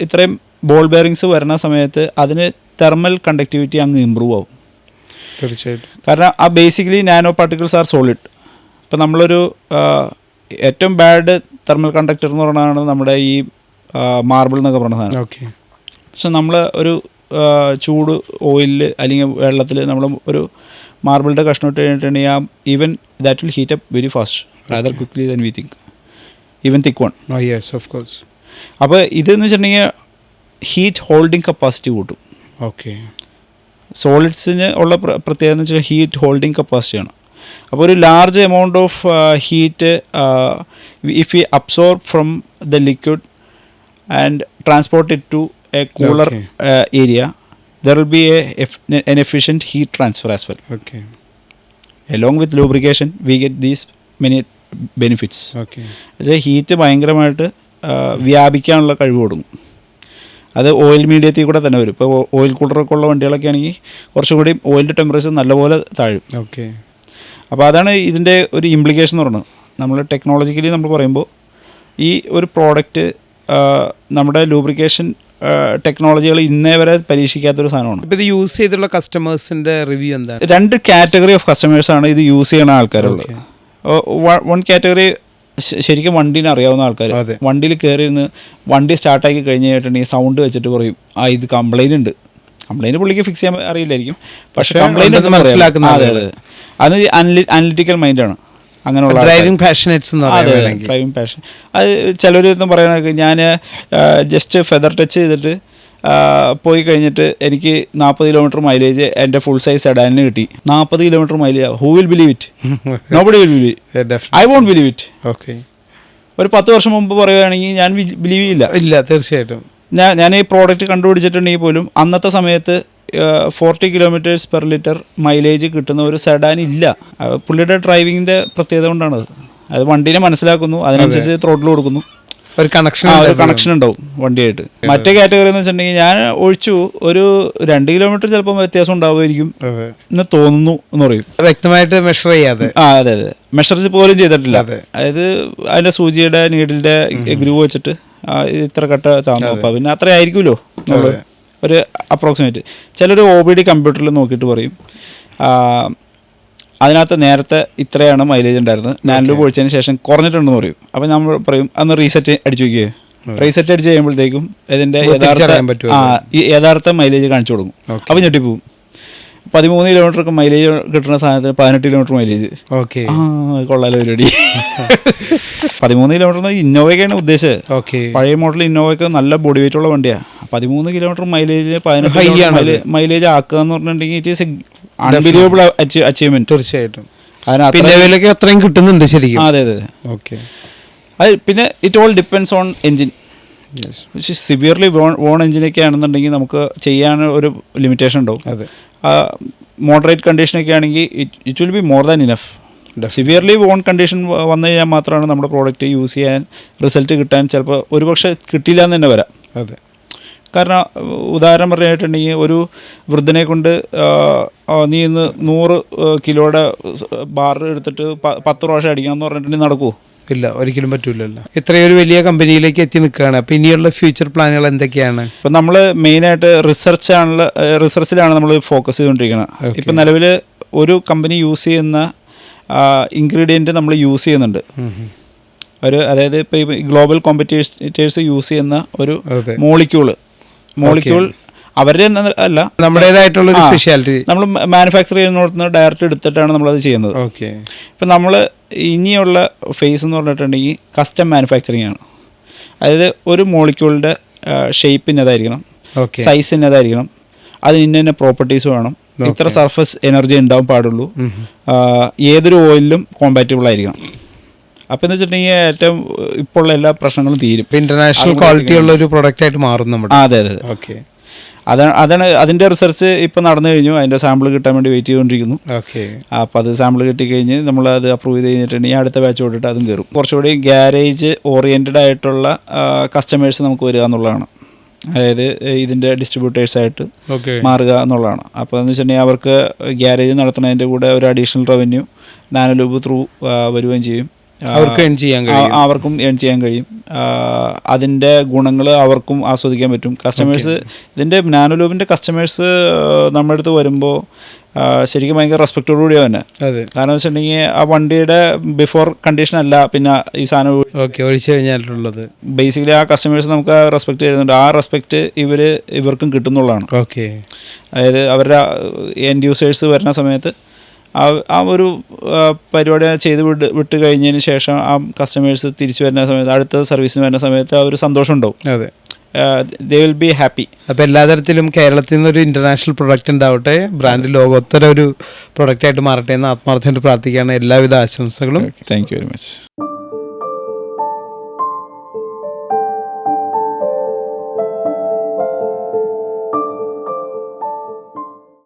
ഇത്രയും ബോൾ ബെയറിങ്സ് വരുന്ന സമയത്ത് അതിന് തെർമൽ കണ്ടക്ടിവിറ്റി അങ്ങ് ഇമ്പ്രൂവ് ആവും. തീർച്ചയായിട്ടും. കാരണം ആ basically nano particles R solid. ഇപ്പം നമ്മളൊരു ഏറ്റവും ബാഡ് തെർമൽ കണ്ടക്ടർ എന്ന് പറയുന്നതാണ് നമ്മുടെ ഈ മാർബിൾ എന്നൊക്കെ പറയുന്ന സാധനം. ഓക്കെ. പക്ഷെ നമ്മൾ ഒരു ചൂട് ഓയിലിൽ അല്ലെങ്കിൽ വെള്ളത്തിൽ നമ്മൾ ഒരു മാർബിളിൻ്റെ കഷ്ണം ഇട്ട് കഴിഞ്ഞിട്ടുണ്ടെങ്കിൽ even that will heat up very fast rather quickly than we think, even thick one. Yes, of course. അപ്പോൾ ഇതെന്ന് വെച്ചിട്ടുണ്ടെങ്കിൽ ഹീറ്റ് ഹോൾഡിംഗ് കപ്പാസിറ്റി കൂട്ടും. ഓക്കെ. സോളിഡ്സിന് ഉള്ള പ്രത്യേകത എന്ന് വെച്ചാൽ ഹീറ്റ് ഹോൾഡിംഗ് കപ്പാസിറ്റിയാണ്. അപ്പോൾ ഒരു large amount of heat if you absorb from the liquid and transport it to a cooler area, there will be an efficient heat transfer as well. Okay. Along with lubrication we get these many benefits. Okay. Heat ഭയങ്കരമായിട്ട് വ്യാപിക്കാനുള്ള കഴിവ് കൊടുക്കും. അത് ഓയിൽ മീഡിയത്തിൽ കൂടെ തന്നെ വരും. ഇപ്പോൾ ഓയിൽ കൂളറൊക്കെ ഉള്ള വണ്ടികളൊക്കെ ആണെങ്കിൽ കുറച്ചുകൂടി ഓയിലിൻ്റെ ടെമ്പറേച്ചർ നല്ലപോലെ താഴും. ഓക്കെ. അപ്പോൾ അതാണ് ഇതിൻ്റെ ഒരു ഇംപ്ലിക്കേഷൻ എന്ന് പറയുന്നത്. നമ്മൾ ടെക്നോളജിക്കലി നമ്മൾ പറയുമ്പോൾ ഈ ഒരു പ്രോഡക്റ്റ് നമ്മുടെ ലൂബ്രിക്കേഷൻ ടെക്നോളജികൾ ഇന്നേ വരെ പരീക്ഷിക്കാത്തൊരു സാധനമാണ്. ഇപ്പോൾ ഇത് യൂസ് ചെയ്തിട്ടുള്ള കസ്റ്റമേഴ്സിൻ്റെ റിവ്യൂ എന്താണ്? 2 കാറ്റഗറി ഓഫ് കസ്റ്റമേഴ്സാണ് ഇത് യൂസ് ചെയ്യുന്ന ആൾക്കാരുള്ളത്. വൺ കാറ്റഗറി ശരിക്കും വണ്ടീനെ അറിയാവുന്ന ആൾക്കാർ, വണ്ടിയിൽ കയറിയിരുന്ന് വണ്ടി സ്റ്റാർട്ടാക്കി കഴിഞ്ഞ് കഴിഞ്ഞിട്ടുണ്ടെങ്കിൽ സൗണ്ട് വെച്ചിട്ട് പറയും ഇത് കംപ്ലൈൻറ്റ് ഉണ്ട്. കംപ്ലൈൻറ്റ് പുള്ളിക്ക് ഫിക്സ് ചെയ്യാൻ അറിയില്ലായിരിക്കും, പക്ഷേ കംപ്ലൈൻറ്റ് മനസ്സിലാക്കുന്ന. അതെ, അത് അനലിറ്റിക്കൽ മൈൻഡാണ്. അങ്ങനെയുള്ള ഡ്രൈവിംഗ് പാഷനേറ്റ്സ്. Driving passion. അത് ചിലരൊന്നും പറയാനൊക്കെ ഞാൻ ജസ്റ്റ് ഫെദർ ടച്ച് ചെയ്തിട്ട് പോയി കഴിഞ്ഞിട്ട് എനിക്ക് 40 കിലോമീറ്റർ മൈലേജ് എൻ്റെ ഫുൾ സൈസ് സെഡാനിന് കിട്ടി. 40 kilometre mileage. Who will believe it? Nobody will believe. I won't believe it. Okay. ഒരു 10 വർഷം മുമ്പ് പറയുകയാണെങ്കിൽ ഞാൻ ബിലീവ് ചെയ്യില്ല. ഇല്ല, തീർച്ചയായിട്ടും. ഞാൻ ഈ പ്രോഡക്റ്റ് കണ്ടുപിടിച്ചിട്ടുണ്ടെങ്കിൽ പോലും അന്നത്തെ സമയത്ത് 40 കിലോമീറ്റേഴ്സ് പെർ ലിറ്റർ മൈലേജ് കിട്ടുന്ന ഒരു സെഡാൻ ഇല്ല. പുള്ളിയുടെ ഡ്രൈവിങ്ങിൻ്റെ പ്രത്യേകത കൊണ്ടാണത്. അത് വണ്ടീനെ മനസ്സിലാക്കുന്നു, അതിനനുസരിച്ച് ത്രോട്ടിൽ കൊടുക്കുന്നു, ഒരു കണക്ഷൻ ഉണ്ടാവും വണ്ടിയായിട്ട്. മറ്റേ കാറ്റഗറി എന്ന് വെച്ചിട്ടുണ്ടെങ്കിൽ ഞാൻ ഒഴിച്ചു ഒരു 2 കിലോമീറ്റർ ചിലപ്പോൾ വ്യത്യാസം ഉണ്ടാവുമായിരിക്കും എന്ന് തോന്നുന്നു എന്ന് പറയും, വ്യക്തമായിട്ട് മെഷർ ചെയ്യാതെ. അതെ, മെഷർ പോലും ചെയ്തിട്ടില്ല. അതായത് അതിൻ്റെ സൂചിയുടെ നീഡിൻ്റെ ഗ്രൂ വെച്ചിട്ട് ഇത്ര കട്ട താന്നു. അപ്പം പിന്നെ അത്ര ആയിരിക്കുമല്ലോ ഒരു അപ്രോക്സിമേറ്റ്. ചിലർ OBD കമ്പ്യൂട്ടറിൽ നോക്കിയിട്ട് പറയും അതിനകത്ത് നേരത്തെ ഇത്രയാണ് മൈലേജ് ഉണ്ടായിരുന്നത്, നാനോ പൊഴിച്ചതിന് ശേഷം കുറഞ്ഞിട്ടുണ്ടെന്ന് പറയും. അപ്പം നമ്മൾ പറയും അന്ന് റീസെറ്റ് അടിച്ചു വയ്ക്കുക. റീസെറ്റ് അടിച്ച് കഴിയുമ്പോഴത്തേക്കും ഇതിൻ്റെ യഥാർത്ഥ മൈലേജ് കാണിച്ചു കൊടുക്കും. അപ്പം ഞെട്ടിപ്പോവും. 13 കിലോമീറ്റർക്ക് മൈലേജ് കിട്ടുന്ന സാധനത്തിന് 18 കിലോമീറ്റർ മൈലേജ്. ഓക്കെ. കൊള്ളാലോ പരിപാടി. 13 കിലോമീറ്റർ ഇന്നോവയ്ക്കാണ് ഉദ്ദേശിച്ചത്. പഴയ മോഡൽ ഇന്നോവയ്ക്ക് നല്ല ബോഡി വെയിറ്റ് ഉള്ള വണ്ടിയാണ്. 13 കിലോമീറ്റർ മൈലേജ് 18 മൈലേജ് ആക്കുക എന്ന് പറഞ്ഞിട്ടുണ്ടെങ്കിൽ ഇറ്റ് ഈസ് അൺബിലീവബിൾ അച്ചീവ്മെന്റ്. തീർച്ചയായിട്ടും. അത്രയും കിട്ടുന്നുണ്ട് ശരിക്കും. അതെ. ഓക്കെ. അത് പിന്നെ it all depends on engine. Severely worn എൻജിനൊക്കെ ആണെന്നുണ്ടെങ്കിൽ നമുക്ക് ചെയ്യാൻ ഒരു ലിമിറ്റേഷൻ ഉണ്ടാവും. അതെ. മോഡറേറ്റ് കണ്ടീഷനൊക്കെ ആണെങ്കിൽ it will be more than enough. Severely worn condition വന്നു കഴിഞ്ഞാൽ മാത്രമാണ് നമ്മുടെ പ്രോഡക്റ്റ് യൂസ് ചെയ്യാൻ റിസൾട്ട് കിട്ടാൻ ചിലപ്പോൾ ഒരുപക്ഷെ കിട്ടില്ല എന്ന് തന്നെ വരാം. അതെ. കാരണം ഉദാഹരണം പറഞ്ഞിട്ടുണ്ടെങ്കിൽ ഒരു വൃദ്ധനെ കൊണ്ട് നീ ഇന്ന് 100 കിലോയുടെ ബാർ എടുത്തിട്ട് 10 പ്രാവശ്യം അടിക്കണം എന്ന് പറഞ്ഞിട്ടുണ്ടെങ്കിൽ നടക്കുമോ? ഇല്ല, ഒരിക്കലും പറ്റൂലല്ലോ. ഇത്രയൊരു വലിയ കമ്പനിയിലേക്ക് എത്തി നിൽക്കുകയാണ്. അപ്പോൾ ഇനിയുള്ള ഫ്യൂച്ചർ പ്ലാനുകൾ എന്തൊക്കെയാണ്? ഇപ്പം നമ്മൾ മെയിനായിട്ട് റിസർച്ചിലാണ് നമ്മൾ ഫോക്കസ് ചെയ്തുകൊണ്ടിരിക്കുന്നത്. ഇപ്പം നിലവിൽ ഒരു കമ്പനി യൂസ് ചെയ്യുന്ന ഇൻഗ്രീഡിയൻറ്റ് നമ്മൾ യൂസ് ചെയ്യുന്നുണ്ട്. അതായത് ഇപ്പോൾ ഈ ഗ്ലോബൽ കോമ്പറ്റീറ്റേഴ്സ് യൂസ് ചെയ്യുന്ന ഒരു മോളിക്യൂൾ അവരുടെ അല്ല, നമ്മുടേതായിട്ടുള്ളൊരു സ്പെഷ്യാലിറ്റി നമ്മൾ മാനുഫാക്ചർ ചെയ്യുന്നിടത്ത് ഡയറക്റ്റ് എടുത്തിട്ടാണ് നമ്മളത് ചെയ്യുന്നത്. ഓക്കെ. ഇപ്പം നമ്മൾ ഇനിയുള്ള ഫേസ് എന്ന് പറഞ്ഞിട്ടുണ്ടെങ്കിൽ കസ്റ്റം മാനുഫാക്ചറിങ് ആണ്. അതായത് ഒരു മോളിക്യൂളിൻ്റെ ഷേപ്പ് ഇന്നതായിരിക്കണം, സൈസ് ഇന്നതായിരിക്കണം, അതിന് ഇന്ന പ്രോപ്പർട്ടീസ് വേണം, ഇത്ര സർഫസ് എനർജി ഉണ്ടാവാൻ പാടുള്ളൂ, ഏതൊരു ഓയിലും കോമ്പാറ്റബിൾ ആയിരിക്കണം. അപ്പോൾ എന്ന് വെച്ചിട്ടുണ്ടെങ്കിൽ ഏറ്റവും ഇപ്പോൾ ഉള്ള എല്ലാ പ്രശ്നങ്ങളും തീരും. ഇന്റർനാഷണൽ ക്വാളിറ്റി ഉള്ള ഒരു പ്രൊഡക്റ്റ് ആയിട്ട് മാറും നമ്മുടെ. അതെ. ഓക്കെ. അതാണ് അതിൻ്റെ റിസർച്ച് ഇപ്പോൾ നടന്നു കഴിഞ്ഞു. അതിൻ്റെ സാമ്പിൾ കിട്ടാൻ വേണ്ടി വെയിറ്റ് ചെയ്തുകൊണ്ടിരിക്കുന്നു. ഓക്കെ. അപ്പോൾ അത് സാമ്പിൾ കിട്ടിക്കഴിഞ്ഞ് നമ്മളത് അപ്രൂവ് ചെയ്ത് കഴിഞ്ഞിട്ടുണ്ടെങ്കിൽ അടുത്ത ബാച്ച് തൊട്ടിട്ട് അതും കയറും. കുറച്ചുകൂടി ഗ്യാരേജ് ഓറിയൻറ്റഡ് ആയിട്ടുള്ള കസ്റ്റമേഴ്സ് നമുക്ക് വരിക എന്നുള്ളതാണ്. അതായത് ഇതിൻ്റെ ഡിസ്ട്രിബ്യൂട്ടേഴ്സായിട്ട് മാറുക എന്നുള്ളതാണ്. അപ്പോൾ എന്ന് വെച്ചിട്ടുണ്ടെങ്കിൽ അവർക്ക് ഗ്യാരേജ് നടത്തുന്നതിൻ്റെ കൂടെ ഒരു അഡീഷണൽ റവന്യൂ നാനോലൂബ് ത്രൂ വരികയും ചെയ്യും. അവർക്കും ഏൺ ചെയ്യാൻ കഴിയും. അതിൻ്റെ ഗുണങ്ങൾ അവർക്കും ആസ്വദിക്കാൻ പറ്റും. കസ്റ്റമേഴ്സ് ഇതിൻ്റെ നാനോലൂബിൻ്റെ കസ്റ്റമേഴ്സ് നമ്മുടെ അടുത്ത് വരുമ്പോൾ ശരിക്കും ഭയങ്കര റെസ്പെക്റ്റോടു കൂടിയാണ് തന്നെ. കാരണം വെച്ചിട്ടുണ്ടെങ്കിൽ ആ വണ്ടിയുടെ ബിഫോർ കണ്ടീഷൻ അല്ല പിന്നെ ഈ സാധനം ഒഴിച്ചു കഴിഞ്ഞിട്ടുള്ളത്. ബേസിക്കലി ആ കസ്റ്റമേഴ്സ് നമുക്ക് റെസ്പെക്ട് ചെയ്യുന്നുണ്ട്. ആ റെസ്പെക്റ്റ് ഇവർക്കും കിട്ടുന്നുള്ളതാണ്. ഓക്കെ. അതായത് അവരുടെ എൻഡ് യൂസേഴ്സ് വരുന്ന സമയത്ത് ആ ഒരു പരിപാടി ചെയ്ത് വിട്ട് കഴിഞ്ഞതിന് ശേഷം ആ കസ്റ്റമേഴ്സ് തിരിച്ചു വരുന്ന സമയത്ത് അടുത്ത സർവീസിന് വരുന്ന സമയത്ത് ആ ഒരു സന്തോഷം ഉണ്ടാവും. അതെ. They will be happy. അപ്പോൾ എല്ലാ തരത്തിലും കേരളത്തിൽ നിന്നൊരു ഇൻ്റർനാഷണൽ പ്രൊഡക്റ്റ് ഉണ്ടാവട്ടെ, ബ്രാൻഡ് ലോകോത്തര ഒരു പ്രൊഡക്റ്റായിട്ട് മാറട്ടെ എന്ന് ആത്മാർത്ഥമായിട്ട് പ്രാർത്ഥിക്കുകയാണ്. എല്ലാവിധ ആശംസകളും. Thank you very much.